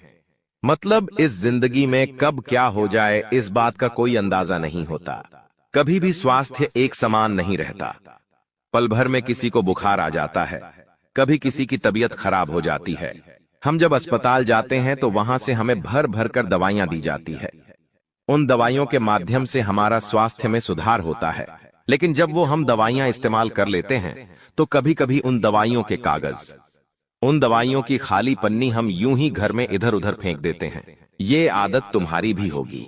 मतलब इस जिंदगी में कब क्या हो जाए, इस बात का कोई अंदाजा नहीं होता। कभी भी स्वास्थ्य एक समान नहीं रहता। पल भर में किसी को बुखार आ जाता है, कभी किसी की तबीयत खराब हो जाती है। हम जब अस्पताल जाते हैं तो वहां से हमें भर भर कर दवाइयां दी जाती है। उन दवाइयों के माध्यम से हमारा स्वास्थ्य में सुधार होता है। लेकिन जब वो हम दवाइयां इस्तेमाल कर लेते हैं तो कभी कभी उन दवाइयों के कागज, उन दवाइयों की खाली पन्नी हम यूं ही घर में इधर उधर फेंक देते हैं। ये आदत तुम्हारी भी होगी।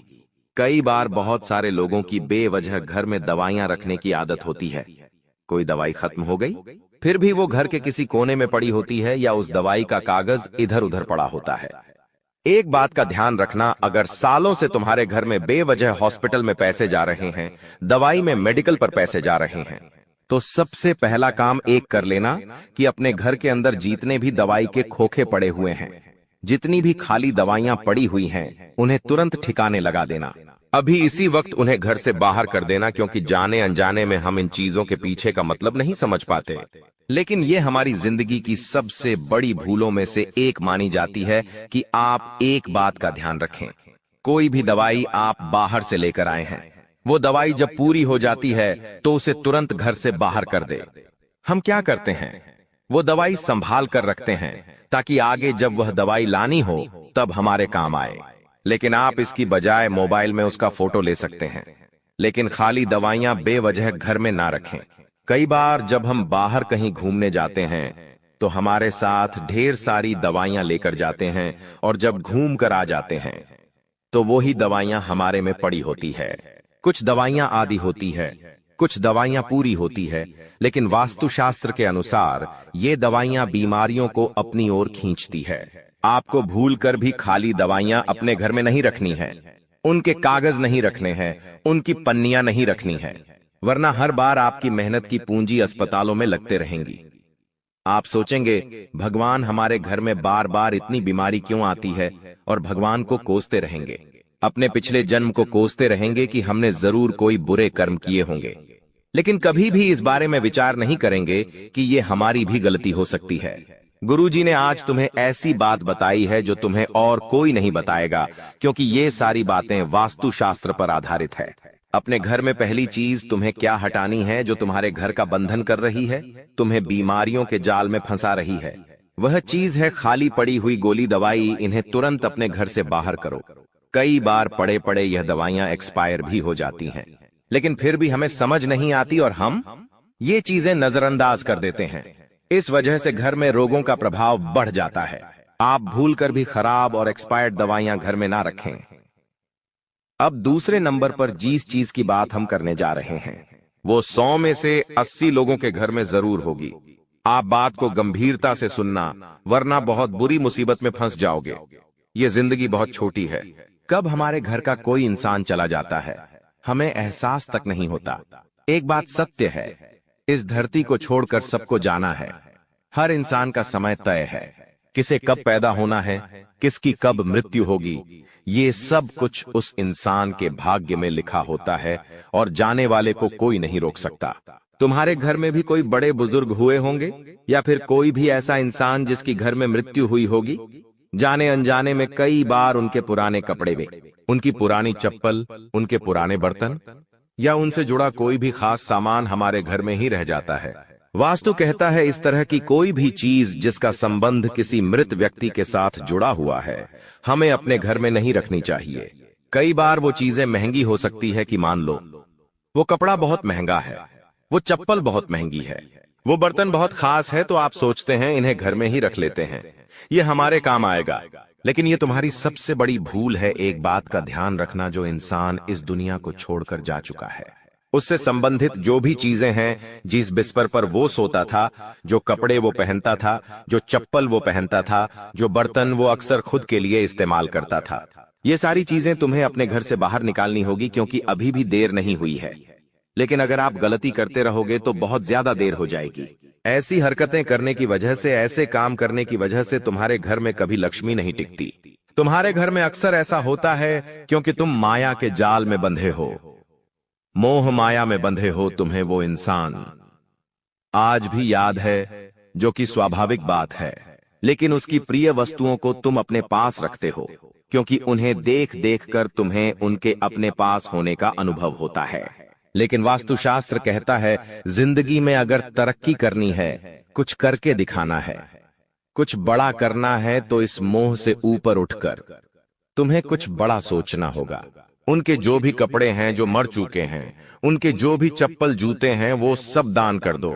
कई बार बहुत सारे लोगों की बेवजह घर में दवाइयां रखने की आदत होती है। कोई दवाई खत्म हो गई, फिर भी वो घर के किसी कोने में पड़ी होती है या उस दवाई का कागज इधर उधर पड़ा होता है। एक बात का ध्यान रखना, अगर सालों से तुम्हारे घर में बेवजह हॉस्पिटल में पैसे जा रहे हैं, दवाई में मेडिकल पर पैसे जा रहे हैं, तो सबसे पहला काम एक कर लेना कि अपने घर के अंदर जितने भी दवाई के खोखे पड़े हुए हैं, जितनी भी खाली दवाइयां पड़ी हुई हैं, उन्हें तुरंत ठिकाने लगा देना। अभी इसी वक्त उन्हें घर से बाहर कर देना, क्योंकि जाने अनजाने में हम इन चीजों के पीछे का मतलब नहीं समझ पाते। लेकिन ये हमारी जिंदगी की सबसे बड़ी भूलों में से एक मानी जाती है कि आप एक बात का ध्यान रखें। कोई भी दवाई आप बाहर से लेकर आए हैं, वो दवाई जब पूरी हो जाती है तो उसे तुरंत घर से बाहर कर दे। हम क्या करते हैं, वो दवाई संभाल कर रखते हैं ताकि आगे जब वह दवाई लानी हो तब हमारे काम आए। लेकिन आप इसकी बजाय मोबाइल में उसका फोटो ले सकते हैं। लेकिन खाली दवाइयां बेवजह घर में ना रखें। कई बार जब हम बाहर कहीं घूमने जाते हैं तो हमारे साथ ढेर सारी दवाइयां लेकर जाते हैं और जब घूम कर आ जाते हैं तो वो ही दवाइयां हमारे में पड़ी होती है। कुछ दवाइयां आधी होती है, कुछ दवाइयां पूरी होती है, लेकिन वास्तुशास्त्र के अनुसार ये दवाइयां बीमारियों को अपनी ओर खींचती है। आपको भूलकर भी खाली दवाइयां अपने घर में नहीं रखनी है, उनके कागज नहीं रखने हैं, उनकी पन्नियां नहीं रखनी है, वरना हर बार आपकी मेहनत की पूंजी अस्पतालों में लगते रहेंगी। आप सोचेंगे भगवान हमारे घर में बार बार इतनी बीमारी क्यों आती है, और भगवान को कोसते रहेंगे, अपने पिछले जन्म को कोसते रहेंगे कि हमने जरूर कोई बुरे कर्म किए होंगे। लेकिन कभी भी इस बारे में विचार नहीं करेंगे कि ये हमारी भी गलती हो सकती है। गुरुजी ने आज तुम्हें ऐसी बात बताई है जो तुम्हें और कोई नहीं बताएगा, क्योंकि ये सारी बातें वास्तुशास्त्र पर आधारित है। अपने घर में पहली चीज तुम्हें क्या हटानी है जो तुम्हारे घर का बंधन कर रही है, तुम्हें बीमारियों के जाल में फंसा रही है। वह चीज है खाली पड़ी हुई गोली दवाई। इन्हें तुरंत अपने घर से बाहर करो। कई बार पड़े पड़े यह दवाइयां एक्सपायर भी हो जाती हैं। लेकिन फिर भी हमें समझ नहीं आती और हम ये चीजें नजरअंदाज कर देते हैं। इस वजह से घर में रोगों का प्रभाव बढ़ जाता है। आप भूलकर भी खराब और एक्सपायर्ड दवाइयां घर में ना रखें। अब दूसरे नंबर पर जिस चीज की बात हम करने जा रहे हैं वो 100 में से 80 लोगों के घर में जरूर होगी। आप बात को गंभीरता से सुनना, वरना बहुत बुरी मुसीबत में फंस जाओगे। ये जिंदगी बहुत छोटी है। कब हमारे घर का कोई इंसान चला जाता है हमें एहसास तक नहीं होता। एक बात सत्य है, इस धरती को छोड़कर सबको जाना है। हर इंसान का समय तय है। किसे कब पैदा होना है, किसकी कब मृत्यु होगी, ये सब कुछ उस इंसान के भाग्य में लिखा होता है और जाने वाले को कोई नहीं रोक सकता। तुम्हारे घर में भी कोई बड़े बुजुर्ग हुए होंगे या फिर कोई भी ऐसा इंसान जिसकी घर में मृत्यु हुई होगी। जाने अनजाने में कई बार उनके पुराने कपड़े वे, उनकी पुरानी चप्पल, उनके पुराने बर्तन या उनसे जुड़ा कोई भी खास सामान हमारे घर में ही रह जाता है। वास्तु कहता है इस तरह की कोई भी चीज जिसका संबंध किसी मृत व्यक्ति के साथ जुड़ा हुआ है हमें अपने घर में नहीं रखनी चाहिए। कई बार वो चीजें महंगी हो सकती है कि मान लो वो कपड़ा बहुत महंगा है, वो चप्पल बहुत महंगी है, वो बर्तन बहुत खास है, तो आप सोचते हैं इन्हें घर में ही रख लेते हैं, ये हमारे काम आएगा। लेकिन ये तुम्हारी सबसे बड़ी भूल है। एक बात का ध्यान रखना, जो इंसान इस दुनिया को छोड़कर जा चुका है उससे संबंधित जो भी चीजें हैं, जिस बिस्तर पर वो सोता था, जो कपड़े वो पहनता था, जो चप्पल वो पहनता था, जो बर्तन वो अक्सर खुद के लिए इस्तेमाल करता था, ये सारी चीजें तुम्हें अपने घर से बाहर निकालनी होगी, क्योंकि अभी भी देर नहीं हुई है। लेकिन अगर आप गलती करते रहोगे तो बहुत ज्यादा देर हो जाएगी। ऐसी हरकतें करने की वजह से, ऐसे काम करने की वजह से तुम्हारे घर में कभी लक्ष्मी नहीं टिकती। तुम्हारे घर में अक्सर ऐसा होता है क्योंकि तुम माया के जाल में बंधे हो, मोह माया में बंधे हो। तुम्हें वो इंसान आज भी याद है, जो कि स्वाभाविक बात है, लेकिन उसकी प्रिय वस्तुओं को तुम अपने पास रखते हो क्योंकि उन्हें देख देख कर तुम्हें उनके अपने पास होने का अनुभव होता है। लेकिन वास्तुशास्त्र कहता है जिंदगी में अगर तरक्की करनी है, कुछ करके दिखाना है, कुछ बड़ा करना है, तो इस मोह से ऊपर उठकर तुम्हें कुछ बड़ा सोचना होगा। उनके जो भी कपड़े हैं जो मर चुके हैं, उनके जो भी चप्पल जूते हैं, वो सब दान कर दो।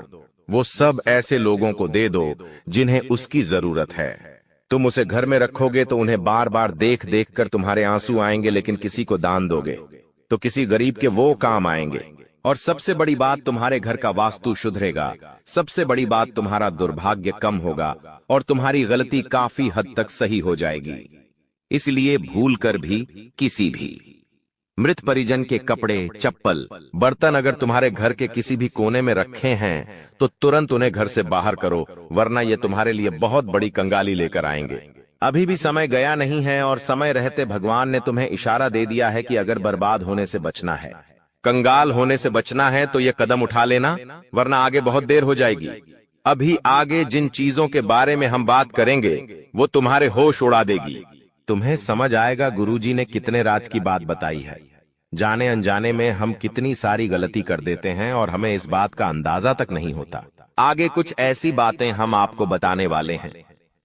वो सब ऐसे लोगों को दे दो जिन्हें उसकी जरूरत है। तुम उसे घर में रखोगे तो उन्हें बार बार देख देख कर तुम्हारे आंसू आएंगे, लेकिन किसी को दान दोगे तो किसी गरीब के वो काम आएंगे। और सबसे बड़ी बात, तुम्हारे घर का वास्तु सुधरेगा। सबसे बड़ी बात, तुम्हारा दुर्भाग्य कम होगा और तुम्हारी गलती काफी हद तक सही हो जाएगी। इसलिए भूल कर भी किसी भी मृत परिजन के कपड़े, चप्पल, बर्तन अगर तुम्हारे घर के किसी भी कोने में रखे हैं तो तुरंत उन्हें घर से बाहर करो, वरना ये तुम्हारे लिए बहुत बड़ी कंगाली लेकर आएंगे। अभी भी समय गया नहीं है और समय रहते भगवान ने तुम्हें इशारा दे दिया है कि अगर बर्बाद होने से बचना है, कंगाल होने से बचना है, तो ये कदम उठा लेना, वरना आगे बहुत देर हो जाएगी। अभी आगे जिन चीजों के बारे में हम बात करेंगे वो तुम्हारे होश उड़ा देगी। तुम्हें समझ आएगा गुरुजी ने कितने राज की बात बताई है। जाने अनजाने में हम कितनी सारी गलती कर देते हैं और हमें इस बात का अंदाजा तक नहीं होता। आगे कुछ ऐसी बातें हम आपको बताने वाले हैं,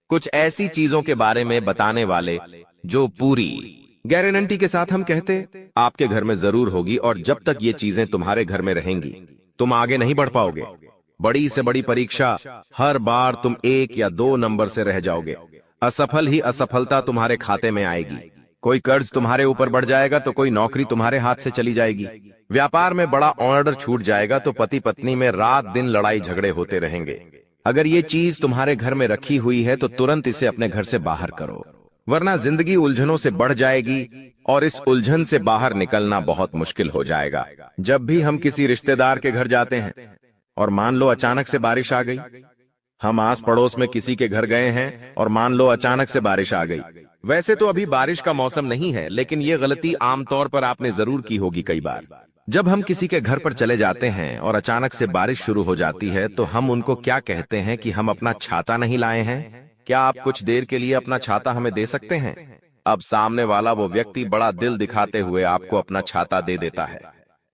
कुछ ऐसी चीजों के बारे में बताने वाले जो पूरी गारंटी के साथ हम कहते आपके घर में जरूर होगी। और जब तक ये चीजें तुम्हारे घर में रहेंगी तुम आगे नहीं बढ़ पाओगे। बड़ी से बड़ी परीक्षा, हर बार तुम 1 या 2 नंबर से रह जाओगे। असफल ही असफलता तुम्हारे खाते में आएगी। कोई कर्ज तुम्हारे ऊपर बढ़ जाएगा तो कोई नौकरी तुम्हारे हाथ से चली जाएगी। व्यापार में बड़ा ऑर्डर छूट जाएगा तो पति पत्नी में रात दिन लड़ाई झगड़े होते रहेंगे। अगर ये चीज तुम्हारे घर में रखी हुई है तो तुरंत इसे अपने घर से बाहर करो, वरना जिंदगी उलझनों से बढ़ जाएगी और इस उलझन से बाहर निकलना बहुत मुश्किल हो जाएगा। जब भी हम किसी रिश्तेदार के घर जाते हैं और मान लो अचानक से बारिश आ गई, हम आस पड़ोस में किसी के घर गए हैं और मान लो अचानक से बारिश आ गई। वैसे तो अभी बारिश का मौसम नहीं है, लेकिन ये गलती आमतौर पर आपने जरूर की होगी कई बार। जब हम किसी के घर पर चले जाते हैं और अचानक से बारिश शुरू हो जाती है तो हम उनको क्या कहते हैं कि हम अपना छाता नहीं लाए हैं, क्या आप कुछ देर के लिए अपना छाता हमें दे सकते हैं। अब सामने वाला वो व्यक्ति बड़ा दिल दिखाते हुए आपको अपना छाता दे देता है।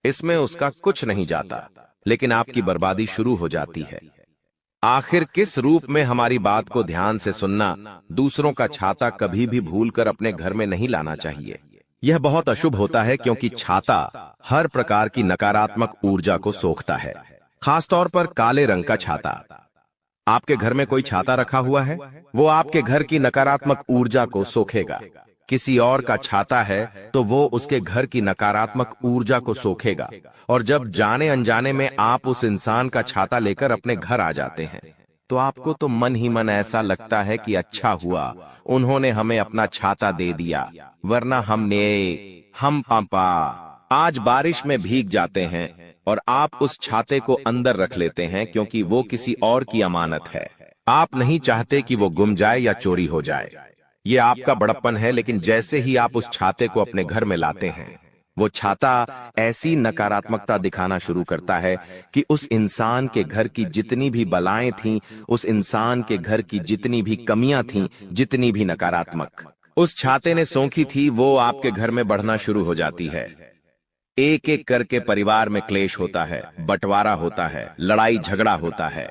इसमें उसका कुछ नहीं जाता, लेकिन आपकी बर्बादी शुरू हो जाती है। आखिर किस रूप में हमारी बात को ध्यान से सुनना, दूसरों का छाता कभी भी भूलकर अपने घर में नहीं लाना चाहिए। यह बहुत अशुभ होता है क्योंकि छाता हर प्रकार की नकारात्मक ऊर्जा को सोखता है, खासतौर पर काले रंग का छाता। आपके घर में कोई छाता रखा हुआ है, वो आपके घर की नकारात्मक ऊर्जा को सोखेगा। किसी और का छाता है तो वो उसके घर की नकारात्मक ऊर्जा को सोखेगा, और जब जाने अनजाने में आप उस इंसान का छाता लेकर अपने घर आ जाते हैं तो आपको तो मन ही मन ऐसा लगता है कि अच्छा हुआ उन्होंने हमें अपना छाता दे दिया, वरना हम पापा आज बारिश में भीग जाते हैं। और आप उस छाते को अंदर रख लेते हैं क्योंकि वो किसी और की अमानत है। आप नहीं चाहते कि वो गुम जाए या चोरी हो जाए। ये आपका बड़प्पन है, लेकिन जैसे ही आप उस छाते को अपने घर में लाते हैं, वो छाता ऐसी नकारात्मकता दिखाना शुरू करता है कि उस इंसान के घर की जितनी भी बलाएं थीं, उस इंसान के घर की जितनी भी कमियां थीं, जितनी भी नकारात्मक उस छाते ने सोखी थी, वो आपके घर में बढ़ना शुरू हो जाती है। एक एक करके परिवार में क्लेश होता है, बंटवारा होता है, लड़ाई झगड़ा होता है,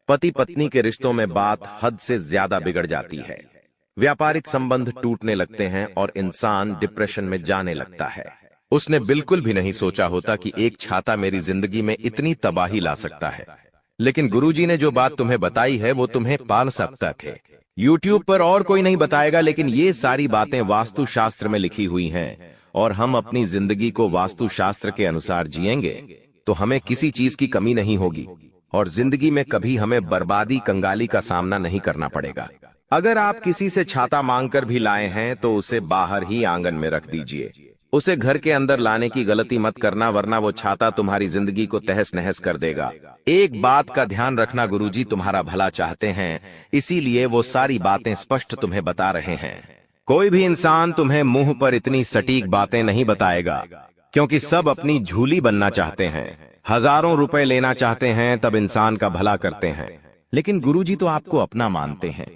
पति पत्नी के रिश्तों में बात हद से ज्यादा बिगड़ जाती है, व्यापारिक संबंध टूटने लगते हैं और इंसान डिप्रेशन में जाने लगता है। उसने बिल्कुल भी नहीं सोचा होता कि एक छाता मेरी जिंदगी में इतनी तबाही ला सकता है। लेकिन गुरुजी ने जो बात तुम्हें बताई है वो तुम्हें पाल सकता है। YouTube पर और कोई नहीं बताएगा, लेकिन ये सारी बातें वास्तुशास्त्र में लिखी हुई हैं, और हम अपनी जिंदगी को वास्तुशास्त्र के अनुसार जिएंगे तो हमें किसी चीज की कमी नहीं होगी और जिंदगी में कभी हमें बर्बादी कंगाली का सामना नहीं करना पड़ेगा। अगर आप किसी से छाता मांगकर भी लाए हैं तो उसे बाहर ही आंगन में रख दीजिए। उसे घर के अंदर लाने की गलती मत करना, वरना वो छाता तुम्हारी जिंदगी को तहस नहस कर देगा। एक बात का ध्यान रखना, गुरुजी तुम्हारा भला चाहते हैं, इसीलिए वो सारी बातें स्पष्ट तुम्हें बता रहे हैं। कोई भी इंसान तुम्हें मुंह पर इतनी सटीक बातें नहीं बताएगा, क्योंकि सब अपनी झूली बनना चाहते हैं, हजारों रुपए लेना चाहते हैं, तब इंसान का भला करते हैं। लेकिन गुरुजी तो आपको अपना मानते हैं,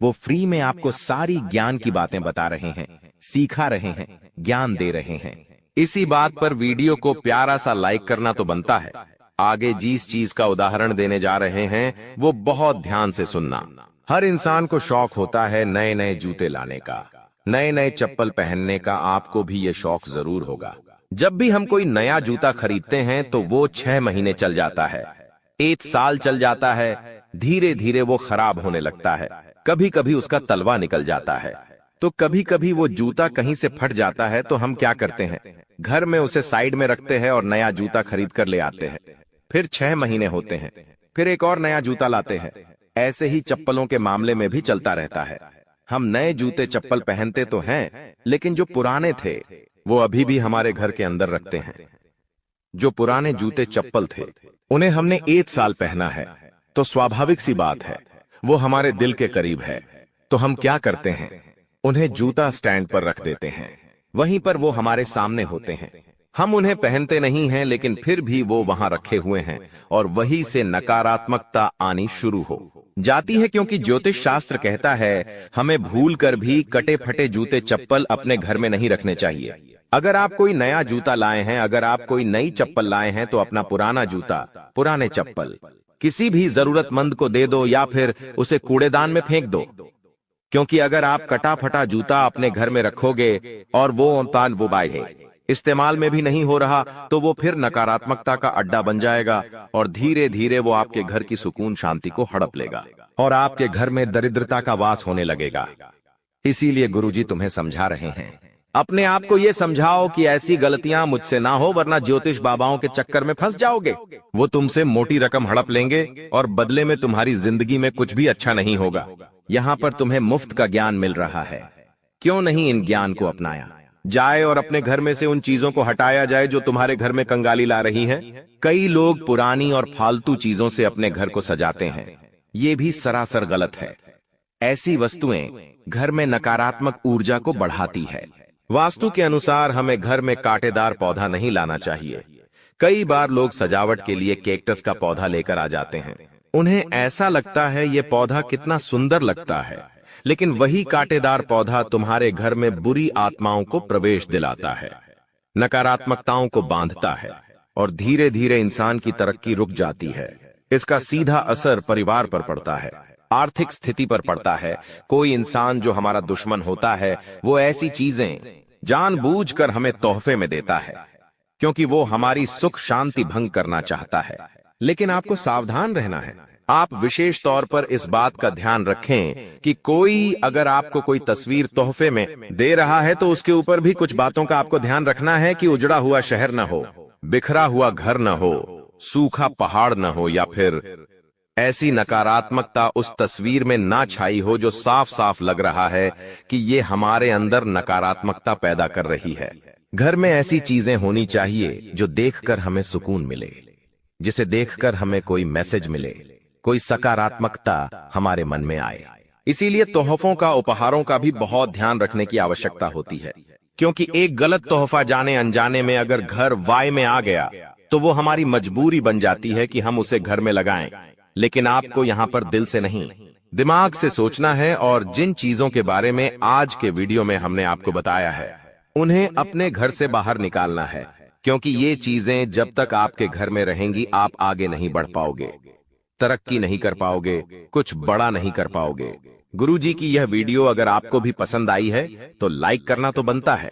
वो फ्री में आपको सारी ज्ञान की बातें बता रहे हैं, सिखा रहे हैं, ज्ञान दे रहे हैं। इसी बात पर वीडियो को प्यारा सा लाइक करना तो बनता है। आगे जिस चीज का उदाहरण देने जा रहे हैं वो बहुत ध्यान से सुनना। हर इंसान को शौक होता है नए नए जूते लाने का, नए नए चप्पल पहनने का। आपको भी ये शौक जरूर होगा। जब भी हम कोई नया जूता खरीदते हैं तो वो 6 महीने चल जाता है, 1 साल चल जाता है, धीरे धीरे वो खराब होने लगता है। कभी कभी उसका तलवा निकल जाता है, तो कभी कभी वो जूता कहीं से फट जाता है। तो हम क्या करते हैं, घर में उसे साइड में रखते हैं और नया जूता खरीद कर ले आते हैं। फिर 6 महीने होते हैं, फिर एक और नया जूता लाते हैं। ऐसे ही चप्पलों के मामले में भी चलता रहता है। हम नए जूते चप्पल पहनते तो हैं, लेकिन जो पुराने थे वो अभी भी हमारे घर के अंदर रखते हैं। जो पुराने जूते चप्पल थे उन्हें हमने 1 साल पहना है, तो स्वाभाविक सी बात है वो हमारे दिल के करीब है। तो हम क्या करते हैं, उन्हें जूता स्टैंड पर रख देते हैं, वहीं पर वो हमारे सामने होते हैं। हम उन्हें पहनते नहीं हैं, लेकिन फिर भी वो वहां रखे हुए हैं और वहीं से नकारात्मकता आनी शुरू हो जाती है। क्योंकि ज्योतिष शास्त्र कहता है हमें भूल कर भी कटे फटे जूते चप्पल अपने घर में नहीं रखने चाहिए। अगर आप कोई नया जूता लाए हैं, अगर आप कोई नई चप्पल लाए हैं, तो अपना पुराना जूता, पुराने चप्पल किसी भी जरूरतमंद को दे दो या फिर उसे कूड़ेदान में फेंक दो। क्योंकि अगर आप कटा फटा जूता अपने घर में रखोगे और वो बाय इस्तेमाल में भी नहीं हो रहा, तो वो फिर नकारात्मकता का अड्डा बन जाएगा और धीरे धीरे वो आपके घर की सुकून शांति को हड़प लेगा और आपके घर में दरिद्रता का वास होने लगेगा। इसीलिए गुरुजी तुम्हें समझा रहे हैं, अपने आप को ये समझाओ कि ऐसी गलतियां मुझसे ना हो, वरना ज्योतिष बाबाओं के चक्कर में फंस जाओगे। वो तुमसे मोटी रकम हड़प लेंगे और बदले में तुम्हारी जिंदगी में कुछ भी अच्छा नहीं होगा। यहाँ पर तुम्हें मुफ्त का ज्ञान मिल रहा है, क्यों नहीं इन ज्ञान को अपनाया जाए और अपने घर में से उन चीजों को हटाया जाए जो तुम्हारे घर में कंगाली ला रही हैं। कई लोग पुरानी और फालतू चीजों से अपने घर को सजाते हैं, ये भी सरासर गलत है। ऐसी वस्तुएं घर में नकारात्मक ऊर्जा को बढ़ाती है। वास्तु के अनुसार हमें घर में कांटेदार पौधा नहीं लाना चाहिए। कई बार लोग सजावट के लिए कैक्टस का पौधा लेकर आ जाते हैं। उन्हें ऐसा लगता है ये पौधा कितना सुंदर लगता है, लेकिन वही कांटेदार पौधा तुम्हारे घर में बुरी आत्माओं को प्रवेश दिलाता है, नकारात्मकताओं को बांधता है और धीरे धीरे इंसान की तरक्की रुक जाती है। इसका सीधा असर परिवार पर पड़ता है, आर्थिक स्थिति पर पड़ता है। कोई इंसान जो हमारा दुश्मन होता है वो ऐसी चीजें जानबूझकर हमें तोहफे में देता है, क्योंकि वो हमारी सुख शांति भंग करना चाहता है। लेकिन आपको सावधान रहना है। आप विशेष तौर पर इस बात का ध्यान रखें कि कोई अगर आपको कोई तस्वीर तोहफे में दे रहा है तो उसके ऊपर भी कुछ बातों का आपको ध्यान रखना है कि उजड़ा हुआ शहर न हो, बिखरा हुआ घर न हो, सूखा पहाड़ न हो, या फिर ऐसी नकारात्मकता उस तस्वीर में ना छाई हो जो साफ साफ लग रहा है कि ये हमारे अंदर नकारात्मकता पैदा कर रही है। घर में ऐसी चीजें होनी चाहिए जो देखकर हमें सुकून मिले, जिसे देखकर हमें कोई मैसेज मिले, कोई सकारात्मकता हमारे मन में आए। इसीलिए तोहफों का, उपहारों का भी बहुत ध्यान रखने की आवश्यकता होती है, क्योंकि एक गलत तोहफा जाने अनजाने में अगर घर वाय में आ गया तो वो हमारी मजबूरी बन जाती है कि हम उसे घर में लगाएं। लेकिन आपको यहां पर दिल से नहीं, दिमाग से सोचना है, और जिन चीजों के बारे में आज के वीडियो में हमने आपको बताया है उन्हें अपने घर से बाहर निकालना है, क्योंकि ये चीजें जब तक आपके घर में रहेंगी आप आगे नहीं बढ़ पाओगे, तरक्की नहीं कर पाओगे, कुछ बड़ा नहीं कर पाओगे। गुरुजी की यह वीडियो अगर आपको भी पसंद आई है तो लाइक करना तो बनता है,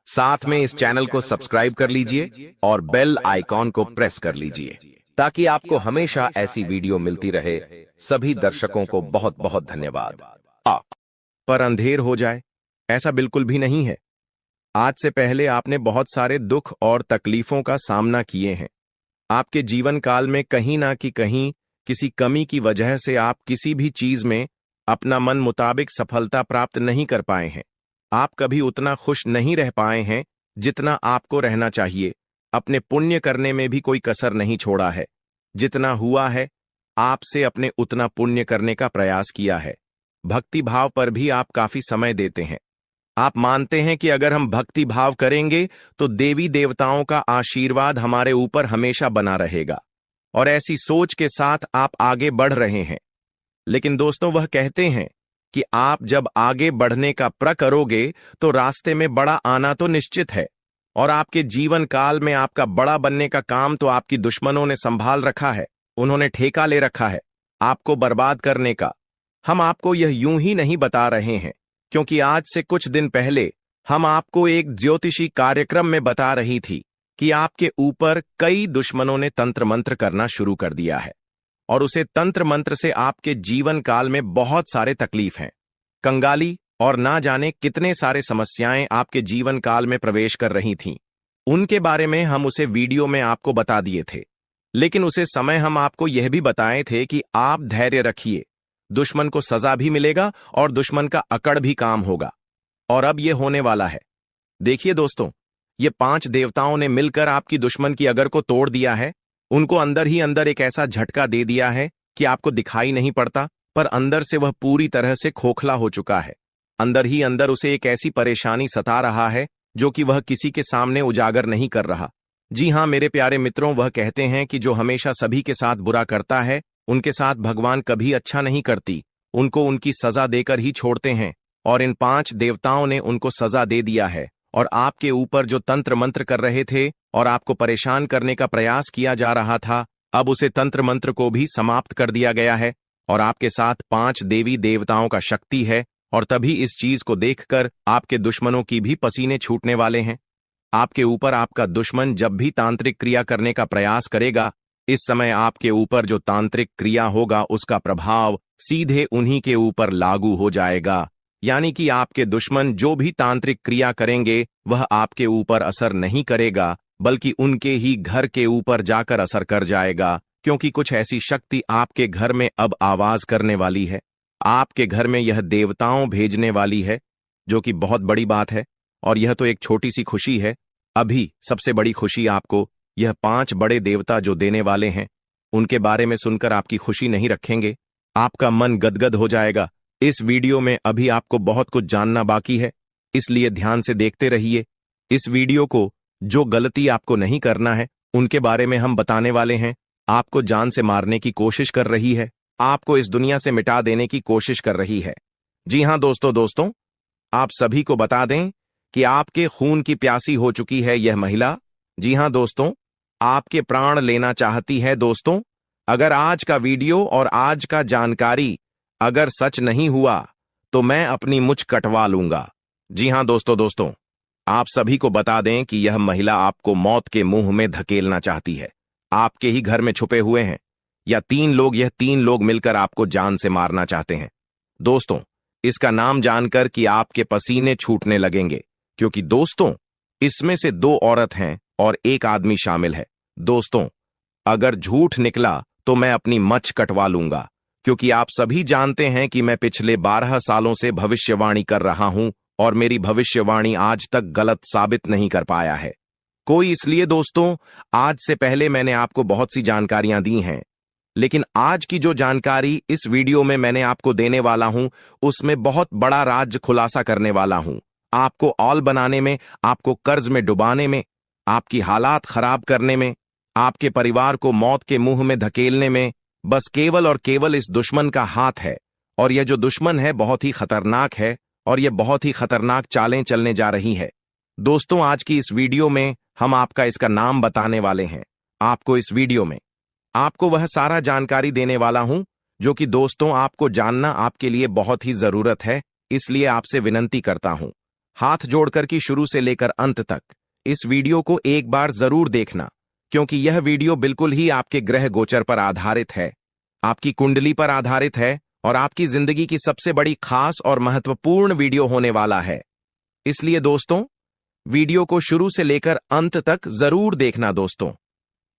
साथ में इस चैनल को सब्सक्राइब कर लीजिए और बेल आइकॉन को प्रेस कर लीजिए ताकि आपको हमेशा ऐसी वीडियो मिलती रहे। सभी दर्शकों को बहुत बहुत धन्यवाद। पर अंधेर हो जाए, ऐसा बिल्कुल भी नहीं है। आज से पहले आपने बहुत सारे दुख और तकलीफों का सामना किए हैं। आपके जीवन काल में कहीं ना कि कहीं किसी कमी की वजह से आप किसी भी चीज में अपना मन मुताबिक सफलता प्राप्त नहीं कर पाए हैं। आप कभी उतना खुश नहीं रह पाए हैं जितना आपको रहना चाहिए। अपने पुण्य करने में भी कोई कसर नहीं छोड़ा है। जितना हुआ है आपसे अपने उतना पुण्य करने का प्रयास किया है। भक्ति भाव पर भी आप काफी समय देते हैं। आप मानते हैं कि अगर हम भक्ति भाव करेंगे तो देवी देवताओं का आशीर्वाद हमारे ऊपर हमेशा बना रहेगा, और ऐसी सोच के साथ आप आगे बढ़ रहे हैं। लेकिन दोस्तों, वह कहते हैं कि आप जब आगे बढ़ने का प्रण करोगे तो रास्ते में बड़ा आना तो निश्चित है, और आपके जीवन काल में आपका बड़ा बनने का काम तो आपकी दुश्मनों ने संभाल रखा है। उन्होंने ठेका ले रखा है आपको बर्बाद करने का। हम आपको यह यूं ही नहीं बता रहे हैं, क्योंकि आज से कुछ दिन पहले हम आपको एक ज्योतिषी कार्यक्रम में बता रही थी कि आपके ऊपर कई दुश्मनों ने तंत्र मंत्र करना शुरू कर दिया है, और उसे तंत्र मंत्र से आपके जीवन काल में बहुत सारे तकलीफ हैं, कंगाली और ना जाने कितने सारे समस्याएं आपके जीवन काल में प्रवेश कर रही थीं। उनके बारे में हम उसे वीडियो में आपको बता दिए थे, लेकिन उसे समय हम आपको यह भी बताए थे कि आप धैर्य रखिए, दुश्मन को सजा भी मिलेगा और दुश्मन का अकड़ भी काम होगा। और अब यह होने वाला है। देखिए दोस्तों, ये 5 देवताओं ने मिलकर आपकी दुश्मन की अगर को तोड़ दिया है। उनको अंदर ही अंदर एक ऐसा झटका दे दिया है कि आपको दिखाई नहीं पड़ता, पर अंदर से वह पूरी तरह से खोखला हो चुका है। अंदर ही अंदर उसे एक ऐसी परेशानी सता रहा है जो कि वह किसी के सामने उजागर नहीं कर रहा। जी हाँ मेरे प्यारे मित्रों, वह कहते हैं कि जो हमेशा सभी के साथ बुरा करता है उनके साथ भगवान कभी अच्छा नहीं करती, उनको उनकी सजा देकर ही छोड़ते हैं। और इन 5 देवताओं ने उनको सजा दे दिया है, और आपके ऊपर जो तंत्र मंत्र कर रहे थे और आपको परेशान करने का प्रयास किया जा रहा था, अब उसे तंत्र मंत्र को भी समाप्त कर दिया गया है, और आपके साथ 5 देवी देवताओं का शक्ति है। और तभी इस चीज को देखकर आपके दुश्मनों की भी पसीने छूटने वाले हैं। आपके ऊपर आपका दुश्मन जब भी तांत्रिक क्रिया करने का प्रयास करेगा, इस समय आपके ऊपर जो तांत्रिक क्रिया होगा उसका प्रभाव सीधे उन्हीं के ऊपर लागू हो जाएगा। यानी कि आपके दुश्मन जो भी तांत्रिक क्रिया करेंगे वह आपके ऊपर असर नहीं करेगा, बल्कि उनके ही घर के ऊपर जाकर असर कर जाएगा, क्योंकि कुछ ऐसी शक्ति आपके घर में अब आवाज करने वाली है। आपके घर में यह देवताओं भेजने वाली है, जो कि बहुत बड़ी बात है। और यह तो एक छोटी सी खुशी है। अभी सबसे बड़ी खुशी आपको यह 5 बड़े देवता जो देने वाले हैं, उनके बारे में सुनकर आपकी खुशी नहीं रखेंगे, आपका मन गदगद हो जाएगा। इस वीडियो में अभी आपको बहुत कुछ जानना बाकी है, इसलिए ध्यान से देखते रहिए इस वीडियो को। जो गलती आपको नहीं करना है उनके बारे में हम बताने वाले हैं। आपको जान से मारने की कोशिश कर रही है, आपको इस दुनिया से मिटा देने की कोशिश कर रही है। जी हां दोस्तों, आप सभी को बता दें कि आपके खून की प्यासी हो चुकी है यह महिला। जी हां दोस्तों, आपके प्राण लेना चाहती है। दोस्तों, अगर आज का वीडियो और आज का जानकारी अगर सच नहीं हुआ तो मैं अपनी मुछ कटवा लूंगा। जी हां दोस्तों, आप सभी को बता दें कि यह महिला आपको मौत के मुंह में धकेलना चाहती है। आपके ही घर में छुपे हुए हैं या यह तीन लोग मिलकर आपको जान से मारना चाहते हैं। दोस्तों, इसका नाम जानकर कि आपके पसीने छूटने लगेंगे, क्योंकि दोस्तों इसमें से 2 औरत हैं और 1 आदमी शामिल है। दोस्तों, अगर झूठ निकला तो मैं अपनी मच कटवा लूंगा, क्योंकि आप सभी जानते हैं कि मैं पिछले 12 सालों से भविष्यवाणी कर रहा हूं और मेरी भविष्यवाणी आज तक गलत साबित नहीं कर पाया है कोई। इसलिए दोस्तों, आज से पहले मैंने आपको बहुत सी जानकारियां दी हैं, लेकिन आज की जो जानकारी इस वीडियो में मैंने आपको देने वाला हूं, उसमें बहुत बड़ा राज खुलासा करने वाला हूं। आपको ऑल बनाने में, आपको कर्ज में डुबाने में, आपकी हालात खराब करने में, आपके परिवार को मौत के मुंह में धकेलने में बस केवल और केवल इस दुश्मन का हाथ है। और यह जो दुश्मन है बहुत ही खतरनाक है और यह बहुत ही खतरनाक चालें चलने जा रही है। दोस्तों, आज की इस वीडियो में हम आपका इसका नाम बताने वाले हैं। आपको इस वीडियो में आपको वह सारा जानकारी देने वाला हूं जो कि दोस्तों आपको जानना आपके लिए बहुत ही जरूरत है। इसलिए आपसे विनती करता हूं, हाथ जोड़कर कि शुरू से लेकर अंत तक इस वीडियो को एक बार जरूर देखना, क्योंकि यह वीडियो बिल्कुल ही आपके ग्रह गोचर पर आधारित है, आपकी कुंडली पर आधारित है और आपकी जिंदगी की सबसे बड़ी खास और महत्वपूर्ण वीडियो होने वाला है। इसलिए दोस्तों, वीडियो को शुरू से लेकर अंत तक जरूर देखना। दोस्तों,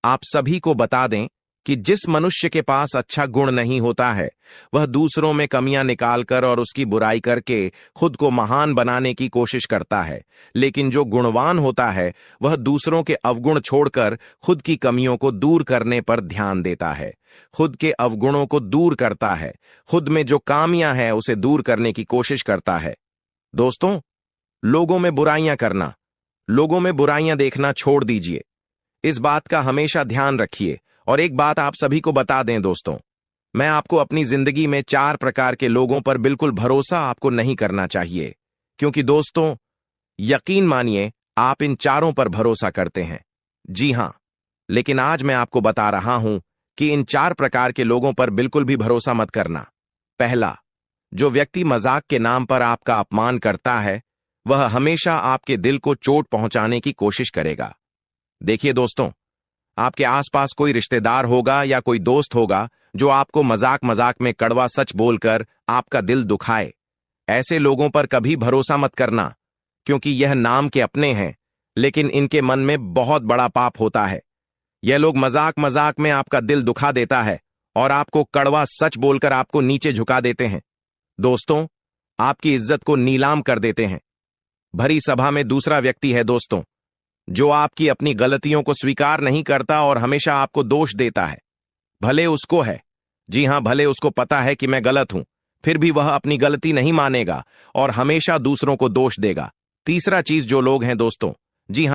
आप सभी को बता दें कि जिस मनुष्य के पास अच्छा गुण नहीं होता है, वह दूसरों में कमियां निकालकर और उसकी बुराई करके खुद को महान बनाने की कोशिश करता है, लेकिन जो गुणवान होता है वह दूसरों के अवगुण छोड़कर खुद की कमियों को दूर करने पर ध्यान देता है, खुद के अवगुणों को दूर करता है, खुद में जो कामियां हैं उसे दूर करने की कोशिश करता है। दोस्तों, लोगों में बुराइयां करना, लोगों में बुराइयां देखना छोड़ दीजिए। इस बात का हमेशा ध्यान रखिए। और एक बात आप सभी को बता दें दोस्तों, मैं आपको अपनी जिंदगी में 4 प्रकार के लोगों पर बिल्कुल भरोसा आपको नहीं करना चाहिए, क्योंकि दोस्तों यकीन मानिए आप इन चारों पर भरोसा करते हैं। जी हां, लेकिन आज मैं आपको बता रहा हूं कि इन 4 प्रकार के लोगों पर बिल्कुल भी भरोसा मत करना। पहला, जो व्यक्ति मजाक के नाम पर आपका अपमान करता है, वह हमेशा आपके दिल को चोट पहुंचाने की कोशिश करेगा। देखिए दोस्तों, आपके आसपास कोई रिश्तेदार होगा या कोई दोस्त होगा जो आपको मजाक मजाक में कड़वा सच बोलकर आपका दिल दुखाए। ऐसे लोगों पर कभी भरोसा मत करना, क्योंकि यह नाम के अपने हैं, लेकिन इनके मन में बहुत बड़ा पाप होता है। यह लोग मजाक मजाक में आपका दिल दुखा देता है और आपको कड़वा सच बोलकर आपको नीचे झुका देते हैं। दोस्तों, आपकी इज्जत को नीलाम कर देते हैं। भरी सभा में दूसरा व्यक्ति है दोस्तों, जो आपकी अपनी गलतियों को स्वीकार नहीं करता और हमेशा आपको दोष देता है। भले उसको है, जी हां, भले उसको पता है कि मैं गलत हूं, फिर भी वह अपनी गलती नहीं मानेगा और हमेशा दूसरों को दोष देगा। तीसरा चीज जो लोग हैं दोस्तों, जी हां,